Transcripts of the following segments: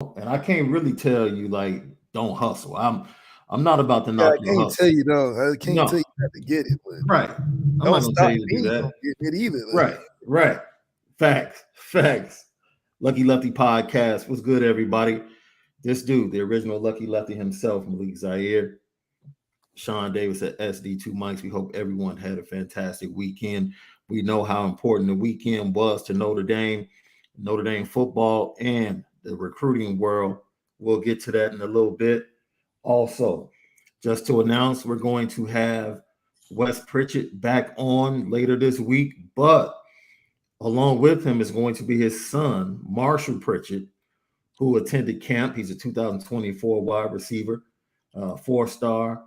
And I can't really tell you like don't hustle. I'm not about to Yeah, knock I your can't hustle. tell you no. I can't tell No, you how to get it, but right. I'm not don't gonna tell stop you to do me from that. getting it either. Like, Right, right. Facts, facts. Lucky Lefty Podcast. What's good, everybody? This dude, the original Lucky Lefty himself, Malik Zaire, Shaun Davis at SD2 Mics. We hope everyone had a fantastic weekend. We know how important the weekend was to Notre Dame football, and the recruiting world. We'll get to that in a little bit. Also, just to announce, we're going to have Wes Pritchard back on later this week, but along with him is going to be his son, Marshall Pritchard, who attended camp. He's a 2024 wide receiver, 4-star.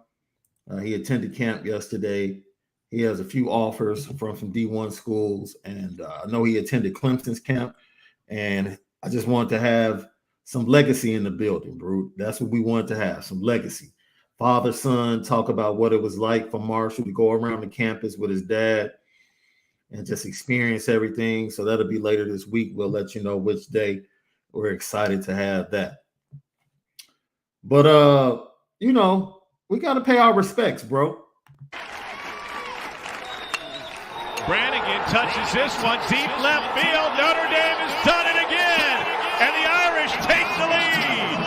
He attended camp yesterday. He has a few offers from some D1 schools, and I know he attended Clemson's camp. And I just wanted to have some legacy in the building, bro. That's what we wanted to have, some legacy. Father, son, talk about what it was like for Marshall to go around the campus with his dad and just experience everything. So that'll be later this week. We'll let you know which day. We're excited to have that. But we got to pay our respects, bro. Brannigan touches this one deep left field. Notre Dame has done it again, and the Irish take the lead.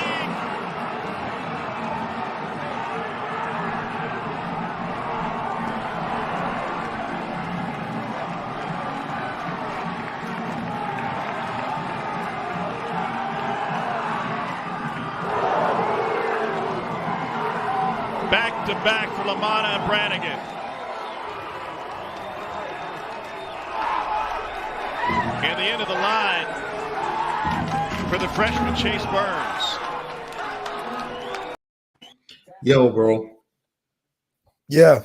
Back to back for Lamanna and Brannigan. And the end of the line for the freshman Chase Burns. Yo, bro. yeah,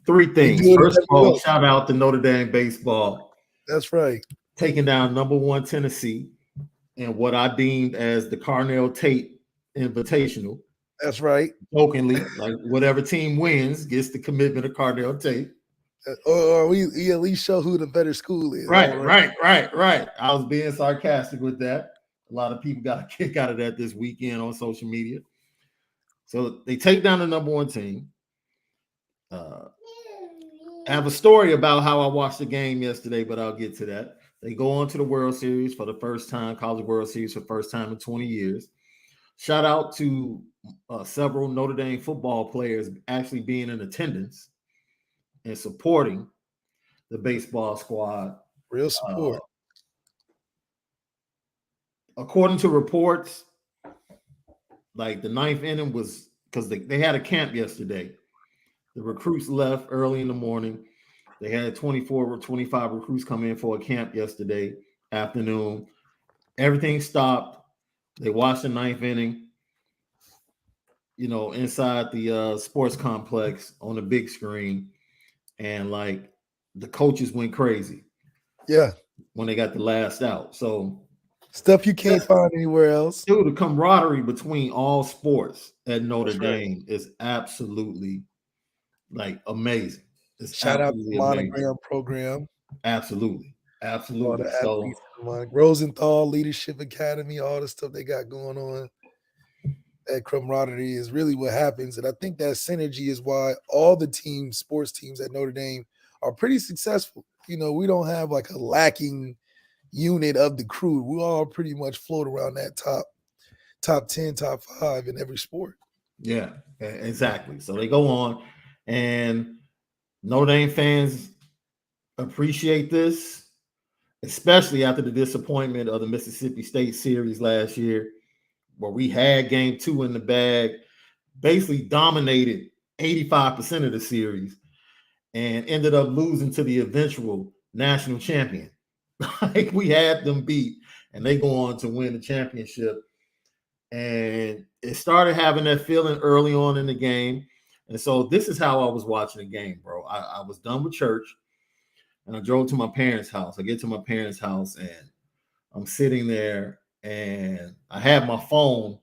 Three things. First of all, shout out to Notre Dame baseball. that's right. Taking down #1 Tennessee in what I deemed as the Carnell Tate Invitational. That's right. Jokingly, like whatever team wins gets the commitment of Carnell Tate. Or we at least show who the better school is. Right. I was being sarcastic with that. A lot of people got a kick out of that this weekend on social media. So they take down the #1 team. I have a story about how I watched the game yesterday, but I'll get to that. They go on to the World Series for the first time, College World Series for the first time in 20 years. Shout out to several Notre Dame football players actually being in attendance and supporting the baseball squad. Real support. According to reports, like the ninth inning was because they had a camp yesterday. The recruits left early in the morning. They had 24 or 25 recruits come in for a camp yesterday afternoon. Everything stopped. They watched the ninth inning, inside the sports complex on the big screen. And like the coaches went crazy. Yeah. When they got the last out. So stuff you can't find anywhere else. Dude, the camaraderie between all sports at Notre Dame is absolutely like amazing. It's Shout out to the Monogram program. Absolutely. All the athletes, Rosenthal Leadership Academy, all the stuff they got going on. That camaraderie is really what happens. And I think that synergy is why all the sports teams at Notre Dame are pretty successful. We don't have like a lacking unit of the crew. We all pretty much float around that top 10, top 5 in every sport. Yeah, exactly. So they go on, and Notre Dame fans appreciate this, especially after the disappointment of the Mississippi State series last year, where we had game 2 in the bag, basically dominated 85% of the series, and ended up losing to the eventual national champion. Like we had them beat, and they go on to win the championship. And it started having that feeling early on in the game. And so this is how I was watching the game, bro. I was done with church, and I drove to my parents' house. I get to my parents' house, and I'm sitting there, and I have my phone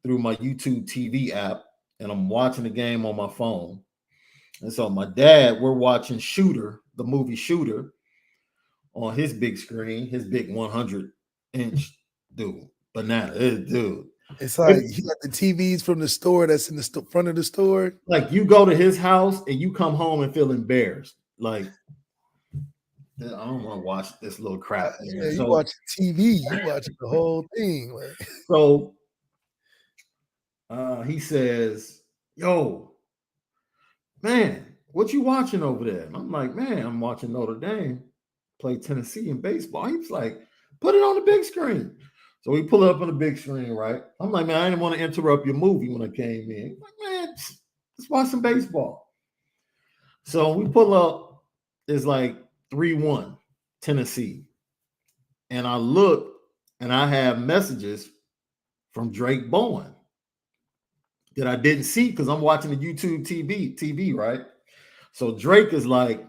through my YouTube TV app, and I'm watching the game on my phone. And so my dad, we're watching Shooter, the movie Shooter, on his big screen, his big 100-inch dude. banana, dude. It's like he got the TVs from the store that's in the front of the store. Like you go to his house and you come home and feel embarrassed. Like, I don't want to watch this little crap. Yeah, you watching TV, you watching the whole thing. Like. So he says, "Yo, man, what you watching over there?" And I'm like, "Man, I'm watching Notre Dame play Tennessee in baseball." He was like, "Put it on the big screen." So we pull it up on the big screen, right? I'm like, "Man, I didn't want to interrupt your movie when I came in." He's like, "Man, let's watch some baseball." So we pull up, it's like 3-1 Tennessee. And I look and I have messages from Drake Bowen that I didn't see because I'm watching the YouTube TV, right? So Drake is like,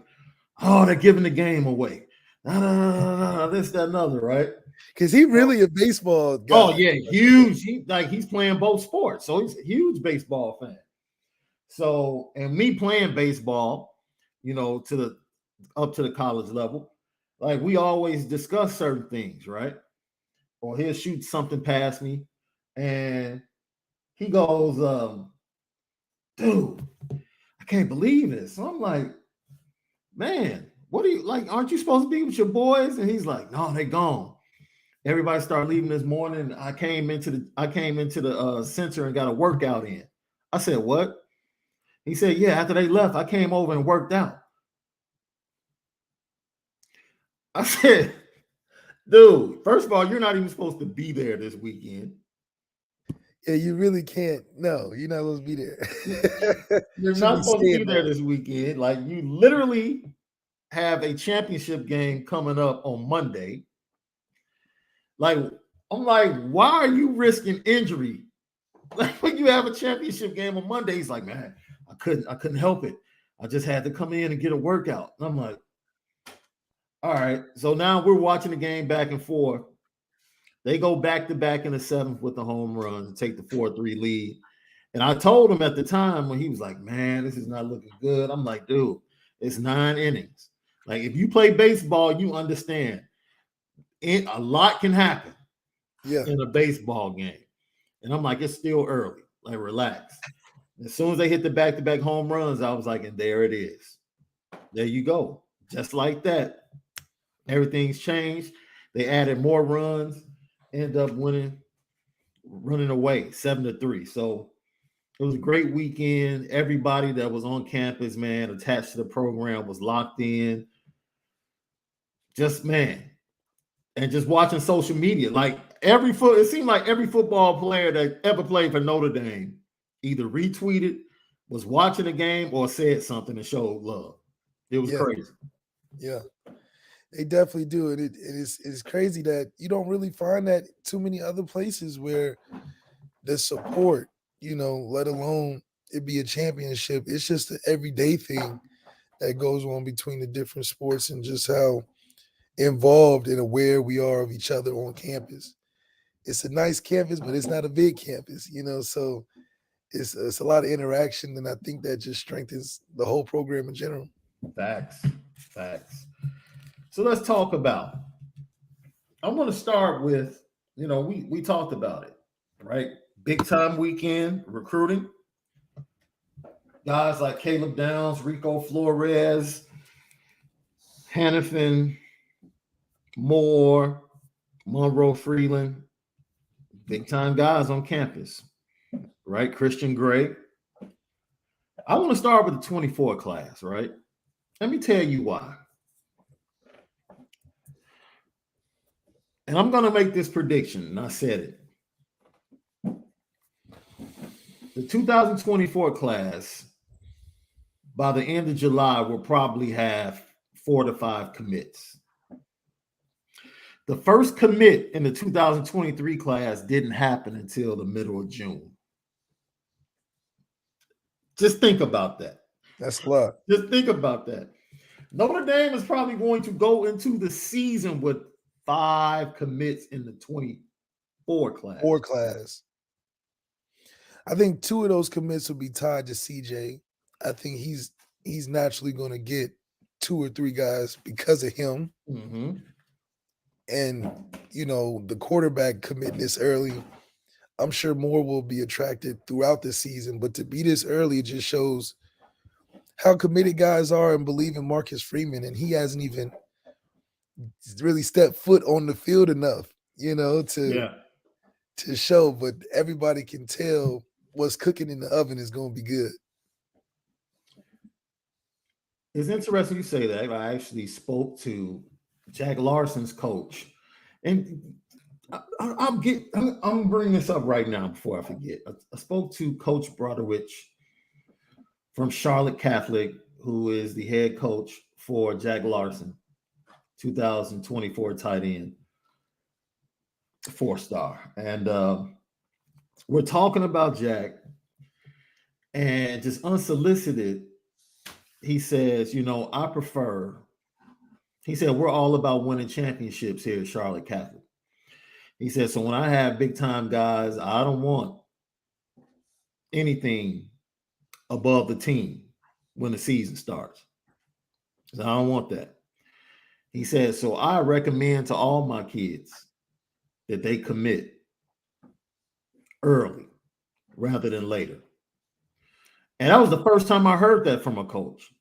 "Oh, they're giving the game away. This, that, and other," right? Because he really a baseball guy. Oh, yeah, huge. He's playing both sports. So he's a huge baseball fan. So, and me playing baseball, up to the college level, like we always discuss certain things, right? Or he'll shoot something past me and he goes, "Dude, I can't believe this." So I'm like, "Man, what are you like? Aren't you supposed to be with your boys?" And he's like, "No, they gone. Everybody started leaving this morning. I came into the center and got a workout in." I said, "What?" He said, "Yeah, after they left, I came over and worked out." I said, "Dude, first of all, you're not even supposed to be there this weekend." Yeah, you really can't. No, you're not supposed to be there. You're not supposed to be there this weekend. Like, you literally have a championship game coming up on Monday. Like, I'm like, why are you risking injury? Like, when you have a championship game on Monday, he's like, "Man, I couldn't help it. I just had to come in and get a workout." And I'm like, all right. So now we're watching the game back and forth. They go back to back in the seventh with the home run and take the 4-3 lead. And I told him at the time when he was like, "Man, this is not looking good." I'm like, "Dude, it's 9 innings. Like, if you play baseball, you understand a lot can happen in a baseball game." And I'm like, "It's still early. Like, relax." As soon as they hit the back-to-back home runs, I was like, and there it is. There you go. Just like that. Everything's changed. They added more runs, end up running away 7-3. So it was a great weekend. Everybody that was on campus, man, attached to the program was locked in. Just, man. And just watching social media, like it seemed like every football player that ever played for Notre Dame either retweeted, was watching the game, or said something and showed love. It was crazy. Yeah. They definitely do it. It's crazy that you don't really find that too many other places where the support, let alone it be a championship. It's just an everyday thing that goes on between the different sports and just how involved and aware we are of each other on campus. It's a nice campus, but it's not a big campus, so it's a lot of interaction, and I think that just strengthens the whole program in general. Facts. So let's talk about, I'm going to start with, we talked about it, right? Big time weekend recruiting. Guys like Caleb Downs, Rico Flores, Hannifin, Moore, Monroe Freeland, big time guys on campus, right? Christian Gray. I want to start with the 24 class, right? Let me tell you why. And I'm going to make this prediction, and I said it. The 2024 class, by the end of July, will probably have 4 to 5 commits. The first commit in the 2023 class didn't happen until the middle of June. Just think about that. That's a lot. Just think about that. Notre Dame is probably going to go into the season with 5 commits in the 24 class. 4 class. I think 2 of those commits will be tied to CJ. I think he's naturally going to get 2 or 3 guys because of him. Mm-hmm. and, the quarterback committing this early, I'm sure more will be attracted throughout the season. But to be this early, it just shows how committed guys are and believe in Marcus Freeman. And he hasn't even really stepped foot on the field enough, to show. But everybody can tell what's cooking in the oven is going to be good. It's interesting you say that. I actually spoke to Jack Larson's coach, and I'm bringing this up right now before I forget. I spoke to Coach Broderick from Charlotte Catholic, who is the head coach for Jack Larson, 2024 tight end, 4-star. And we're talking about Jack, and just unsolicited, he says, I prefer, he said, we're all about winning championships here at Charlotte Catholic. He said, so when I have big time guys, I don't want anything above the team when the season starts. I don't want that. He said, so I recommend to all my kids that they commit early rather than later. And that was the first time I heard that from a coach.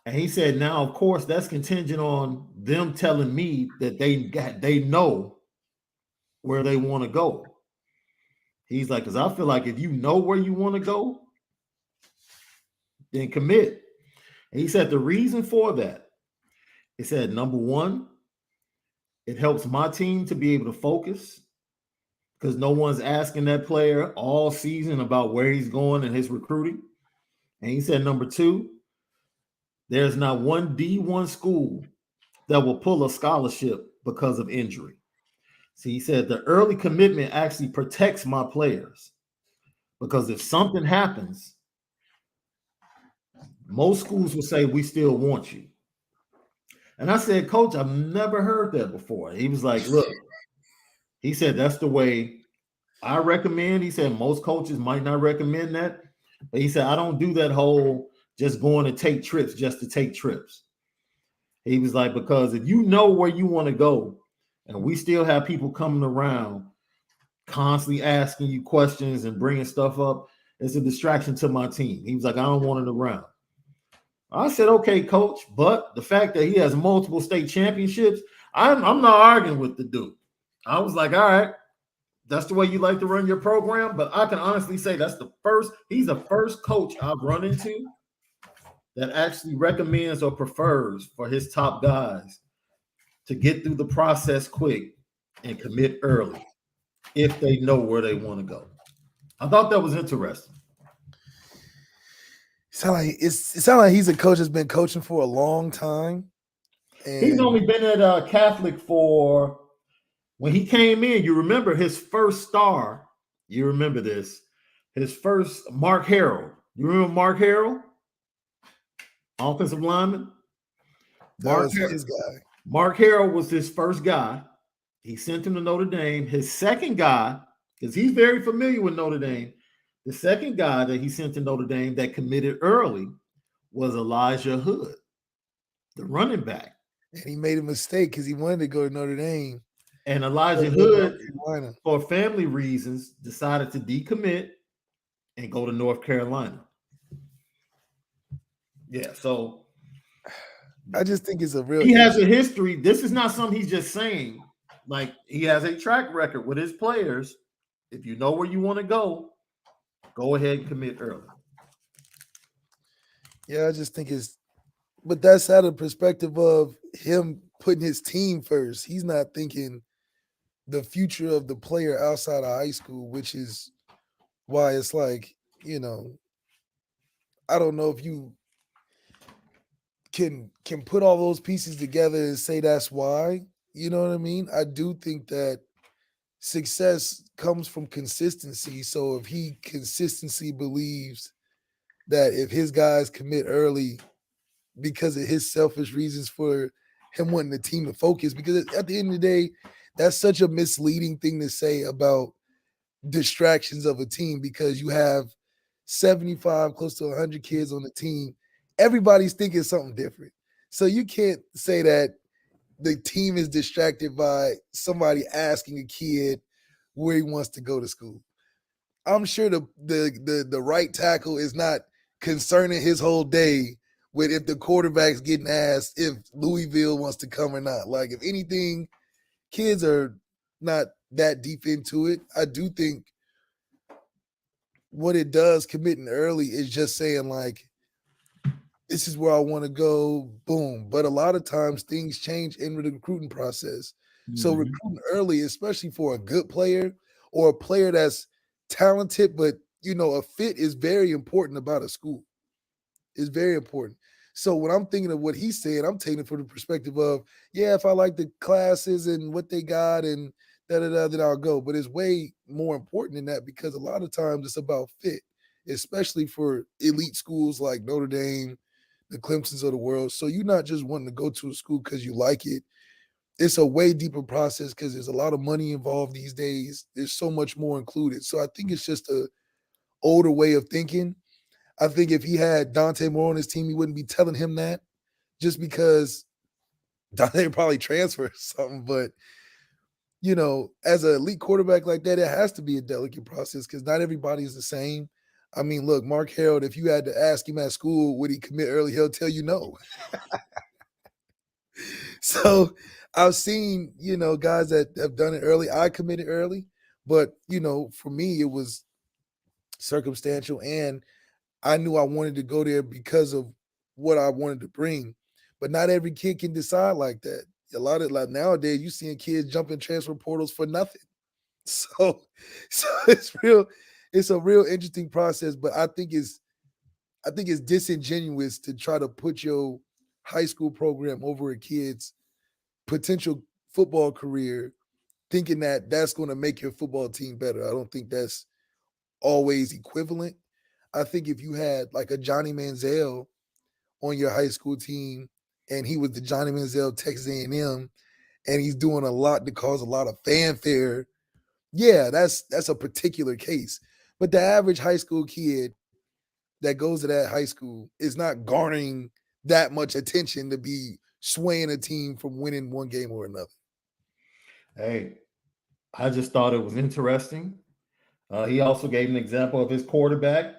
And he said, now, of course, that's contingent on them telling me that they know where they want to go. He's like, because I feel like if you know where you want to go, then commit. And he said the reason for that, he said, number one, it helps my team to be able to focus because no one's asking that player all season about where he's going and his recruiting. And he said, number two, there's not one D1 school that will pull a scholarship because of injury. See, he said the early commitment actually protects my players because if something happens, most schools will say, we still want you. And I said, Coach, I've never heard that before. He was like, look, he said, that's the way I recommend. He said, most coaches might not recommend that. But he said, I don't do that whole just going to take trips just to take trips. He was like, because if you know where you want to go, and we still have people coming around constantly asking you questions and bringing stuff up, it's a distraction to my team. He was like, I don't want it around. I said, okay, Coach, but the fact that he has multiple state championships, I'm not arguing with the dude. I was like, all right, that's the way you like to run your program. But I can honestly say he's the first coach I've run into that actually recommends or prefers for his top guys to get through the process quick and commit early if they know where they want to go. I thought that was interesting. It sounds like he's a coach that's been coaching for a long time. And he's only been at Catholic for, when he came in, you remember his first star, you remember this, his first, Mark Harrell. You remember Mark Harrell? Offensive lineman? His guy. Mark Harrell was his first guy. He sent him to Notre Dame. His second guy, because he's very familiar with Notre Dame, the second guy that he sent to Notre Dame that committed early was Elijah Hood, the running back. And he made a mistake because he wanted to go to Notre Dame. And Elijah Hood, for family reasons, decided to decommit and go to North Carolina. Yeah, so I just think it's a real. He has a history. This is not something he's just saying. Like, he has a track record with his players. If you know where you want to go ahead and commit early. Yeah, I just think but that's out of perspective of him putting his team first. He's not thinking the future of the player outside of high school, which is why it's like, I don't know if you can put all those pieces together and say that's why, you know what I mean? I do think that success comes from consistency. So if he consistently believes that if his guys commit early because of his selfish reasons for him wanting the team to focus, because at the end of the day, that's such a misleading thing to say about distractions of a team, because you have 75, close to 100 kids on the team. Everybody's thinking something different. So you can't say that the team is distracted by somebody asking a kid where he wants to go to school. I'm sure the right tackle is not concerning his whole day with if the quarterback's getting asked if Louisville wants to come or not. Like, if anything, kids are not that deep into it. I do think what it does committing early is just saying, like, this is where I want to go, boom. But a lot of times things change in the recruiting process. So recruiting early, especially for a good player or a player that's talented, but, a fit is very important about a school. It's very important. So when I'm thinking of what he's saying, I'm taking it from the perspective of, yeah, if I like the classes and what they got and da-da-da, then I'll go. But it's way more important than that, because a lot of times it's about fit, especially for elite schools like Notre Dame, the Clemsons of the world. So you're not just wanting to go to a school because you like it. It's a way deeper process because there's a lot of money involved these days. There's so much more included. So I think it's just a older way of thinking. I think if he had Dante Moore on his team, he wouldn't be telling him that, just because Dante would probably transfer or something. But, as an elite quarterback like that, it has to be a delicate process because not everybody is the same. I mean, look, Mark Harold, if you had to ask him at school, would he commit early? He'll tell you no. So I've seen, guys that have done it early. I committed early, but, for me, it was circumstantial, and I knew I wanted to go there because of what I wanted to bring. But not every kid can decide like that. A lot of, like, nowadays, you're seeing kids jump in transfer portals for nothing. So it's a real interesting process. But I think it's disingenuous to try to put your high school program over a kid's potential football career, thinking that that's going to make your football team better. I don't think that's always equivalent. I think if you had like a Johnny Manziel on your high school team and he was the Johnny Manziel Texas A&M and he's doing a lot to cause a lot of fanfare, yeah, that's a particular case. But the average high school kid that goes to that high school is not garnering that much attention to be swaying a team from winning one game or another. Hey, I just thought it was interesting. He also gave an example of his quarterback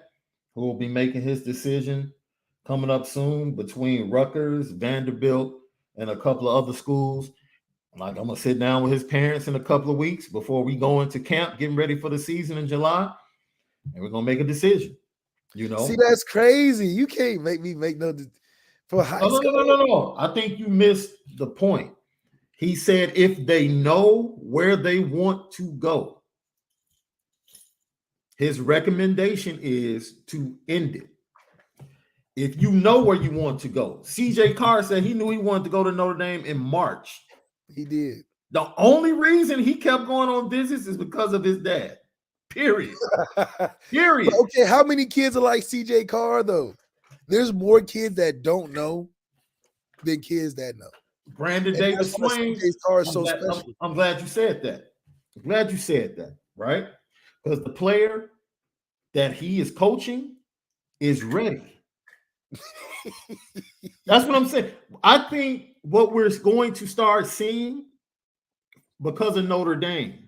who will be making his decision coming up soon between Rutgers, Vanderbilt, and a couple of other schools. Like, I'm going to sit down with his parents in a couple of weeks before we go into camp, getting ready for the season in July, and we're going to make a decision. See, that's crazy. You can't make me make no for high school. No. I think you missed the point. He said if they know where they want to go, his recommendation is to end it. If you know where you want to go. CJ Carr said he knew he wanted to go to Notre Dame in March. He did. The only reason he kept going on visits is because of his dad. Period. Period. Okay, how many kids are like CJ Carr, though? There's more kids that don't know than kids that know. Brandon Davis Swain. Carr is so special. I'm glad you said that. Right? Because the player that he is coaching is ready. That's what I'm saying. I think what we're going to start seeing because of Notre Dame,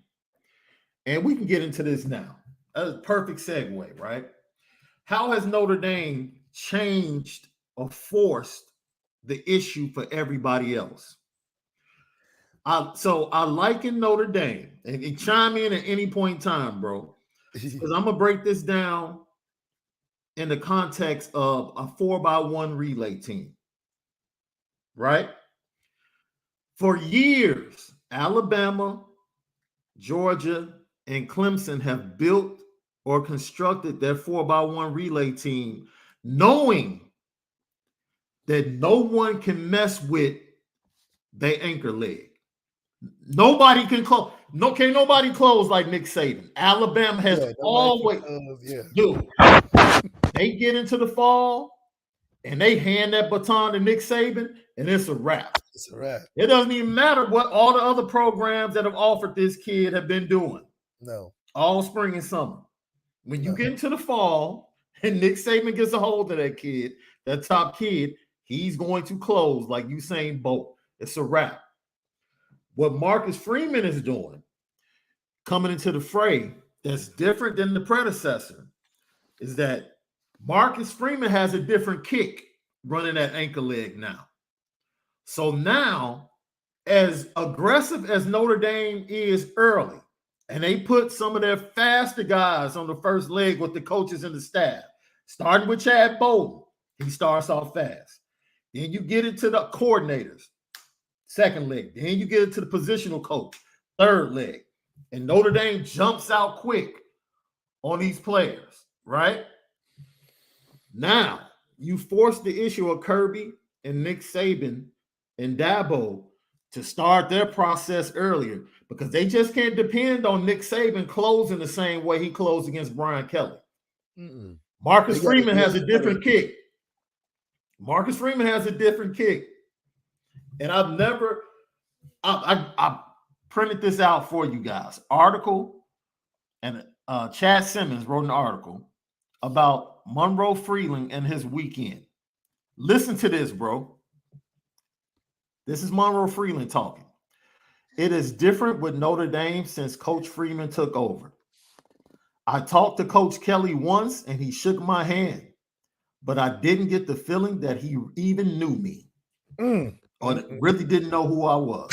and we can get into this now. That's a perfect segue, right? How has Notre Dame changed or forced the issue for everybody else? So I liken Notre Dame, and chime in at any point in time, bro, because I'm going to break this down in the context of a 4x1 relay team, right? For years, Alabama, Georgia, and Clemson have built or constructed their 4x1 relay team, knowing that no one can mess with their anchor leg. Nobody can close. Can't nobody close like Nick Saban. Alabama has always. Dude, they get into the fall and they hand that baton to Nick Saban, and it's a wrap. It's a wrap. It doesn't even matter what all the other programs that have offered this kid have been doing. No. All spring and summer. When you get into the fall and Nick Saban gets a hold of that kid, that top kid, he's going to close like Usain Bolt. It's a wrap. What Marcus Freeman is doing, coming into the fray, that's different than the predecessor, is that Marcus Freeman has a different kick running that ankle leg now. So now, as aggressive as Notre Dame is early, and they put some of their faster guys on the first leg with the coaches and the staff, starting with Chad Bowden. He starts off fast. Then you get it to the coordinators, second leg. Then you get it to the positional coach, third leg. And Notre Dame jumps out quick on these players, right? Now, you force the issue of Kirby and Nick Saban and Dabo to start their process earlier, because they just can't depend on Nick Saban closing the same way he closed against Brian Kelly. Marcus Freeman has a different kick. Marcus Freeman has a different kick. And I printed this out for you guys. Article, and Chad Simmons wrote an article about Monroe Freeling and his weekend. Listen to this, bro. This is Monroe Freeling talking. It is different with Notre Dame since Coach Freeman took over. I talked to Coach Kelly once and he shook my hand, but I didn't get the feeling that he even knew me or really didn't know who I was.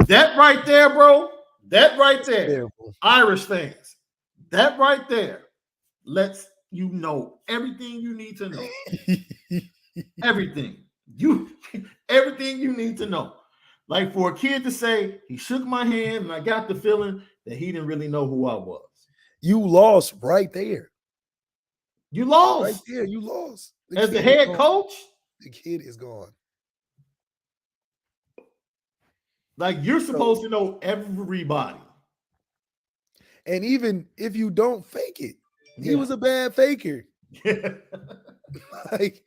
That right there, bro, that right there, Irish fans, that right there lets you know everything you need to know. Everything you need to know. Like, for a kid to say he shook my hand and I got the feeling that he didn't really know who I was. You lost right there. You lost right there. You lost. As the head coach. The kid is gone. Like, you're supposed to know everybody. And even if you don't fake it, he was a bad faker. Like,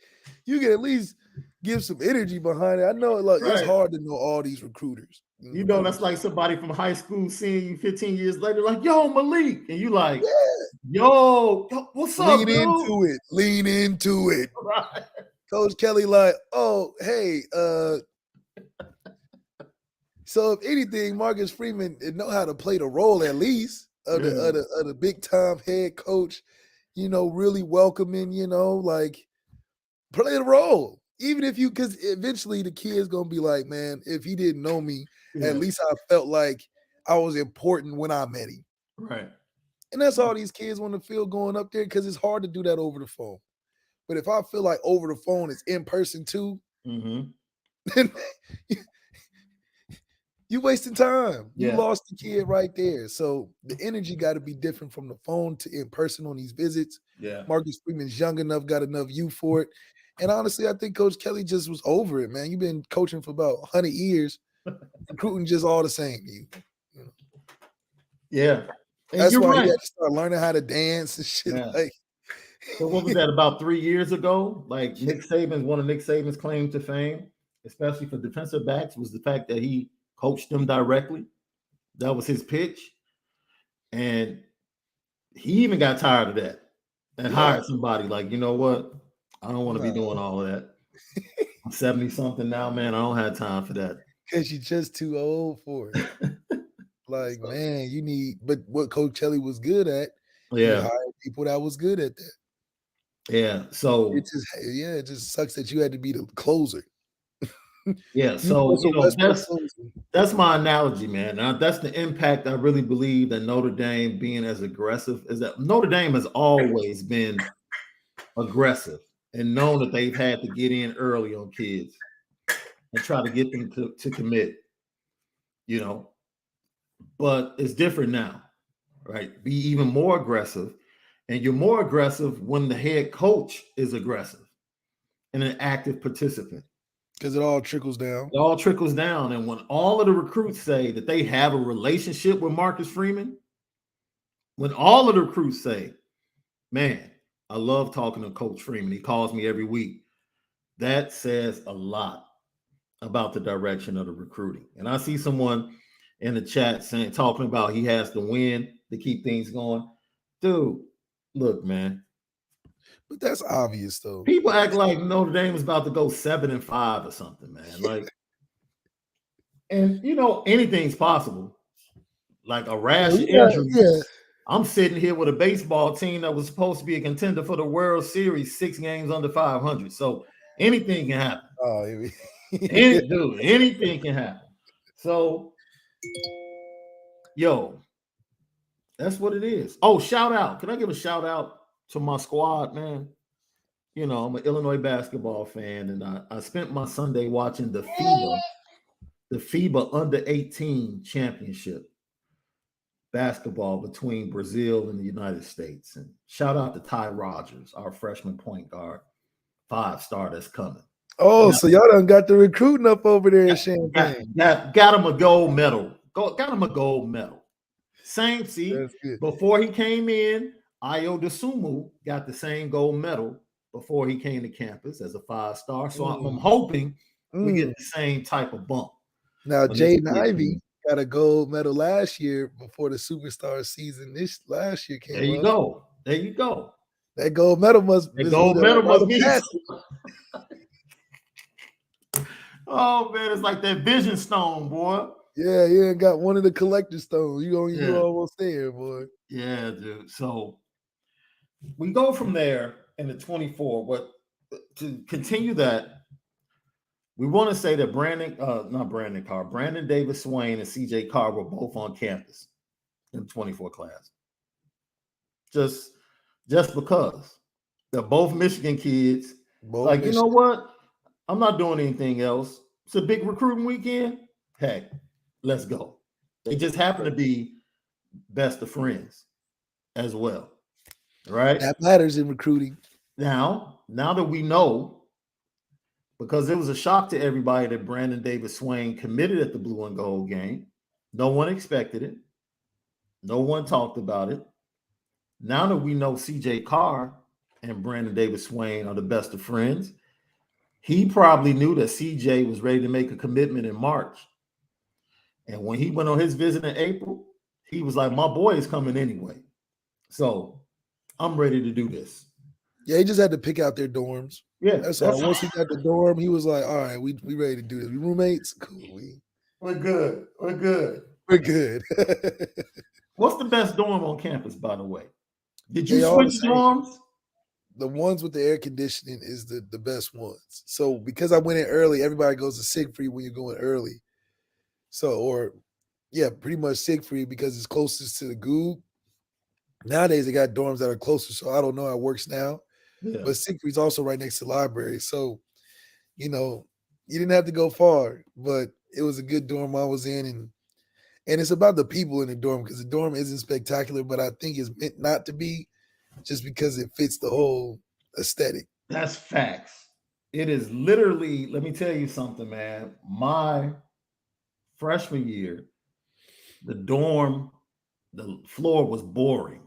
you can at least give some energy behind it. I know, like, it's hard to know all these recruiters. You know, that's like somebody from high school seeing you 15 years later, like, yo, Malik. And you like, yo, what's up, dude? Lean into it. Right. Coach Kelly like, oh, hey, so if anything, Marcus Freeman know how to play the role at least of the big time head coach, you know, really welcoming, you know, like, play the role. Even if you, because eventually the kid's gonna be like, man, if he didn't know me, at least I felt like I was important when I met him. Right. And that's all these kids want to feel going up there, because it's hard to do that over the phone. But if I feel like over the phone is in person too, then you wasting time. You lost the kid right there. So the energy got to be different from the phone to in person on these visits. Yeah. Marcus Freeman's young enough, got enough youth for it. And honestly, I think Coach Kelly just was over it, man. You've been coaching for about 100 years, recruiting just all the same. You know. Yeah. And that's why he had to start learning how to dance and shit. Yeah. Like, so what was that, about 3 years ago? Like, Nick Saban's, one of Nick Saban's claim to fame, especially for defensive backs, was the fact that he coached them directly. That was his pitch. And he even got tired of that and hired somebody like, you know what? I don't want to be doing all of that. I'm 70-something now, man. I don't have time for that. Because you're just too old for it. Like, man, you need, but what Coach Kelly was good at, hired people that was good at that. Yeah. So it just sucks that you had to be the closer. Yeah. So that's my analogy, man. Now, that's the impact I really believe that Notre Dame being as aggressive is that Notre Dame has always been aggressive and known that they've had to get in early on kids and try to get them to commit, you know, but it's different now, right? Be even more aggressive, and you're more aggressive when the head coach is aggressive and an active participant. Because it all trickles down. It all trickles down. And when all of the recruits say that they have a relationship with Marcus Freeman, when all of the recruits say, man, I love talking to Coach Freeman, he calls me every week, that says a lot about the direction of the recruiting. And I see someone in the chat talking about he has to win to keep things going. Dude, look, man. But that's obvious, though. People act like Notre Dame is about to go 7-5 or something, man. Like, And anything's possible. Like a rash of injuries. Yeah. I'm sitting here with a baseball team that was supposed to be a contender for the World Series, 6 games under 500. So anything can happen. Oh, Anything can happen. So, that's what it is. Oh, shout out. Can I give a shout out to my squad, man? I'm an Illinois basketball fan, and I spent my Sunday watching the FIBA under 18 championship basketball between Brazil and the United States. And shout out to Ty Rogers, our freshman point guard, 5-star that's coming. Oh, so y'all done got the recruiting up over there in Champaign. Got him a gold medal. Got him a gold medal. Same, before he came in, Ayo Dosunmu got the same gold medal before he came to campus as a 5-star. So I'm hoping we get the same type of bump. Now, Jaden Ivey got a gold medal last year before the superstar season this last year came There you go. There you go. That gold medal must be. Oh, man, it's like that vision stone, boy. Yeah, you ain't got one of the collector stones. You almost there, boy. Yeah, dude. So we go from there in the 24. But to continue that, we want to say that Brandon Davis Swain and CJ Carr were both on campus in the 24 class. Just because they're both Michigan kids. You know what? I'm not doing anything else. It's a big recruiting weekend. Heck, let's go. They just happen to be best of friends as well. Right? That matters in recruiting. Now that we know, because it was a shock to everybody that Brandon Davis Swain committed at the blue and gold game. No one expected it. No one talked about it. Now that we know CJ Carr and Brandon Davis Swain are the best of friends, he probably knew that CJ was ready to make a commitment in March. And when he went on his visit in April, he was like, my boy is coming anyway. So I'm ready to do this. Yeah, he just had to pick out their dorms. Yeah. That's all. Once he got the dorm, he was like, all right, we ready to do this. We roommates? Cool. We're good. We're good. We're good. What's the best dorm on campus, by the way? Did you switch dorms? The ones with the air conditioning is the best ones. So because I went in early, everybody goes to Siegfried when you're going early. So, pretty much Siegfried because it's closest to the Goog. Nowadays, they got dorms that are closer, so I don't know how it works now. Yeah. But Siegfried's also right next to the library. So, you didn't have to go far, but it was a good dorm I was in. And it's about the people in the dorm because the dorm isn't spectacular, but I think it's meant not to be just because it fits the whole aesthetic. That's facts. It is literally, let me tell you something, man. My freshman year, the floor was boring.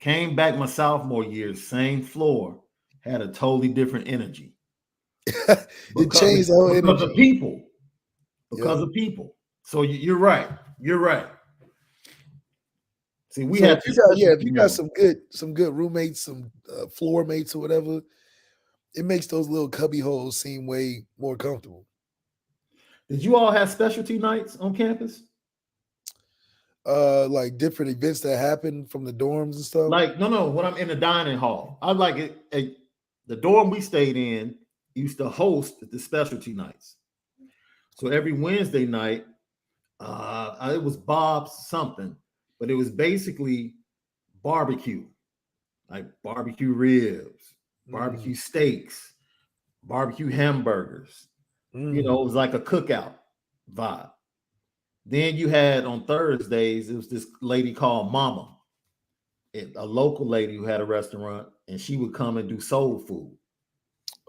Came back my sophomore year, same floor, had a totally different energy. It changed the whole energy. Because of people. Because of people. So you're right. You're right. See, if you got some good roommates, some floor mates or whatever, it makes those little cubby holes seem way more comfortable. Did you all have specialty nights on campus? Like different events that happen from the dorms and stuff? Like, no, when I'm in the dining hall. I like it. The dorm we stayed in used to host the specialty nights. So every Wednesday night, it was Bob's something, but it was basically barbecue, like barbecue ribs, barbecue steaks, barbecue hamburgers. It was like a cookout vibe. Then you had on Thursdays, it was this lady called Mama, a local lady who had a restaurant, and she would come and do soul food.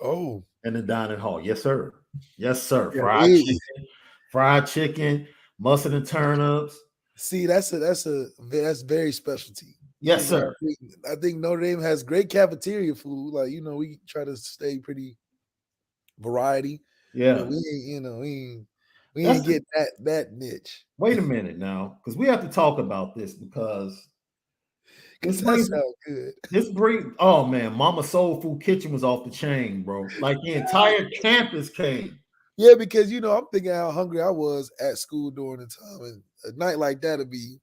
Oh. In the dining hall. Yes, sir. Yes, sir. Yeah, fried chicken, mustard and turnips. See, that's very specialty. Yes, sir. I think Notre Dame has great cafeteria food. Like, we try to stay pretty variety. Yeah. We ain't get that niche. Wait a minute now, because we have to talk about this because that sounds good. Oh man, Mama Soul Food Kitchen was off the chain, bro. Like the entire campus came Yeah, because I'm thinking how hungry I was at school during the time, and a night like that would be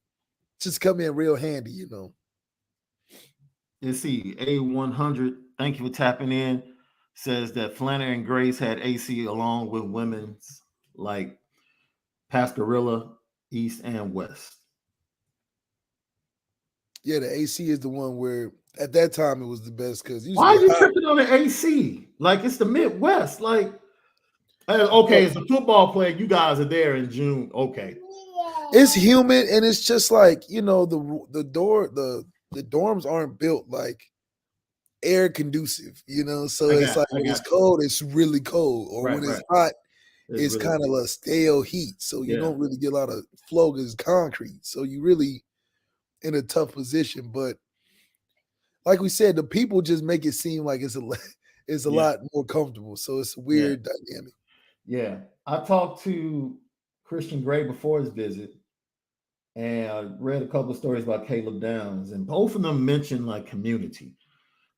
just come in real handy. Let's see, A100, thank you for tapping in. Says that Flannery and Grace had AC along with women's like Pascarilla, East and West. Yeah, the AC is the one where at that time it was the best because Why are you tripping on the AC? Like it's the Midwest. Like, okay, as a football player, you guys are there in June. Okay, it's humid and it's just like the dorms aren't built like air conducive. So it's like when it's cold, it's really cold, or when it's hot, it's really kind of a stale heat. So you don't really get a lot of flow because it's concrete. So you really in a tough position, but like we said, the people just make it seem like it's a lot more comfortable. So it's a weird dynamic. Yeah. I talked to Christian Gray before his visit, and I read a couple of stories about Caleb Downs, and both of them mentioned like community.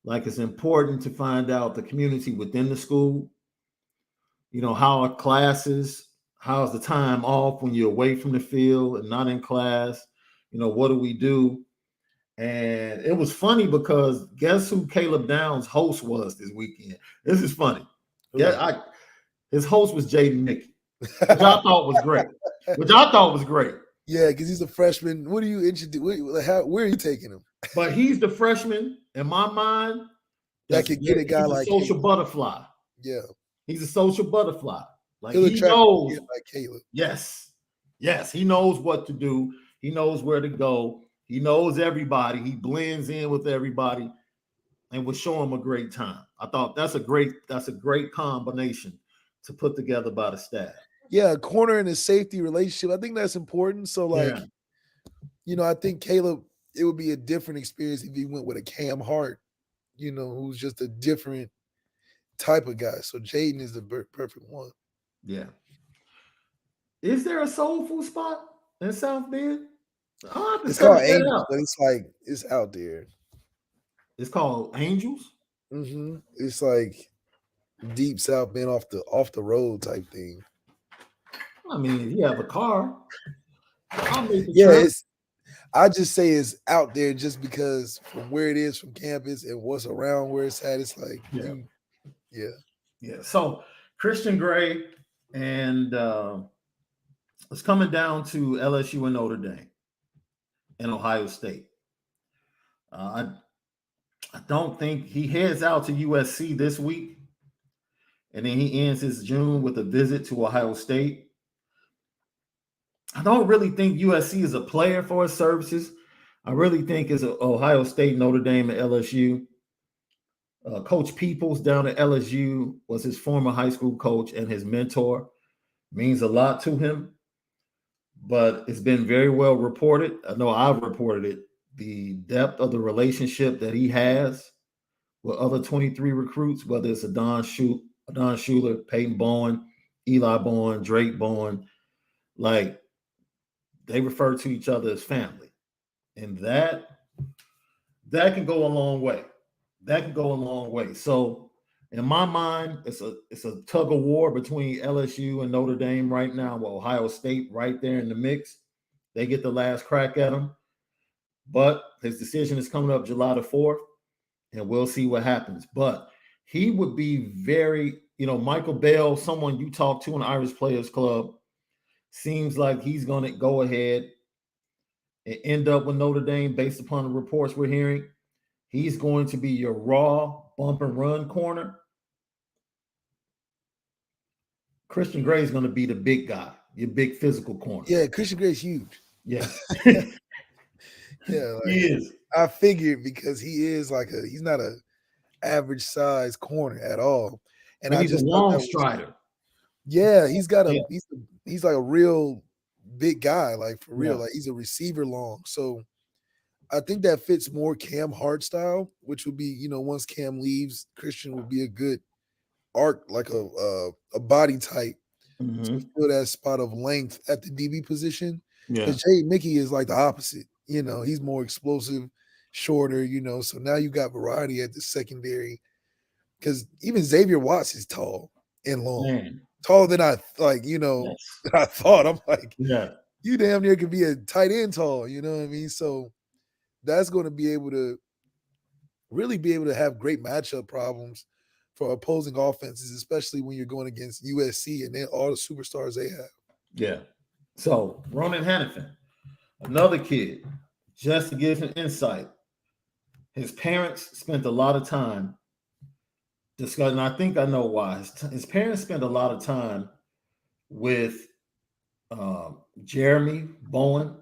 Like it's important to find out the community within the school. How are classes? How's the time off when you're away from the field and not in class? What do we do? And it was funny because guess who Caleb Downs' host was this weekend? This is funny. Yeah, his host was Jaden Mickey, which I thought was great. Yeah, because he's a freshman. What are you interested? Where are you taking him? But he's the freshman in my mind that could get a guy like social butterfly. Yeah, he's a social butterfly. Like he knows, like Caleb. Yes, he knows what to do. He knows where to go. He knows everybody. He blends in with everybody, and will show him a great time. I thought that's a great combination to put together by the staff. Yeah, a corner and a safety relationship. I think that's important. So, I think Caleb, it would be a different experience if he went with a Cam Hart, who's just a different type of guy. So Jaden is the perfect one. Yeah. Is there a soul food spot in South Bend? It's called Angels, but it's out there. It's called Angels? Mm-hmm. It's like deep South Bend off the road type thing. I mean, if you have a car, I just say it's out there just because from where it is from campus and what's around where it's at, it's like So Christian Gray and it's coming down to LSU and Notre Dame and Ohio State. I don't think he heads out to USC this week, and then he ends his June with a visit to Ohio State. I don't really think USC is a player for his services. I really think it's Ohio State, Notre Dame, and LSU. Coach Peoples down at LSU was his former high school coach and his mentor. Means a lot to him, but it's been very well reported. I know I've reported it. The depth of the relationship that he has with other 23 recruits, whether it's Don Schuler, Peyton Bowen, Eli Bowen, Drake Bowen, like they refer to each other as family. And that can go a long way. So in my mind, it's a tug of war between LSU and Notre Dame right now. Well, Ohio State right there in the mix. They get the last crack at him. But his decision is coming up July the 4th, and we'll see what happens. But he would be very, Michael Bell, someone you talked to in the Irish Players Club, seems like he's going to go ahead and end up with Notre Dame based upon the reports we're hearing. He's going to be your raw bump and run corner. Christian Gray is going to be the big guy, your big physical corner. Yeah, Christian Gray's huge. Yeah. Yeah, he is. I figured because he is he's not a average size corner at all. And he's a long strider. Yeah, he's like a real big guy, like for real. Like he's a receiver long. So I think that fits more Cam Hart style, which would be, once Cam leaves, Christian would be a good arc, like a body type to fill that spot of length at the DB position. Because Jay Mickey is like the opposite. He's more explosive, shorter, so now you got variety at the secondary. Because even Xavier Watts is tall and long. Man, taller than I I thought. I'm like, you damn near could be a tight end tall, you know what I mean? So that's going to be able to really be able to have great matchup problems for opposing offenses, especially when you're going against USC and then all the superstars they have. Yeah. So Ronan Hannifin, another kid, just to give him insight, his parents spent a lot of time discussing. I think I know why. His parents spent a lot of time with Jeremy Bowen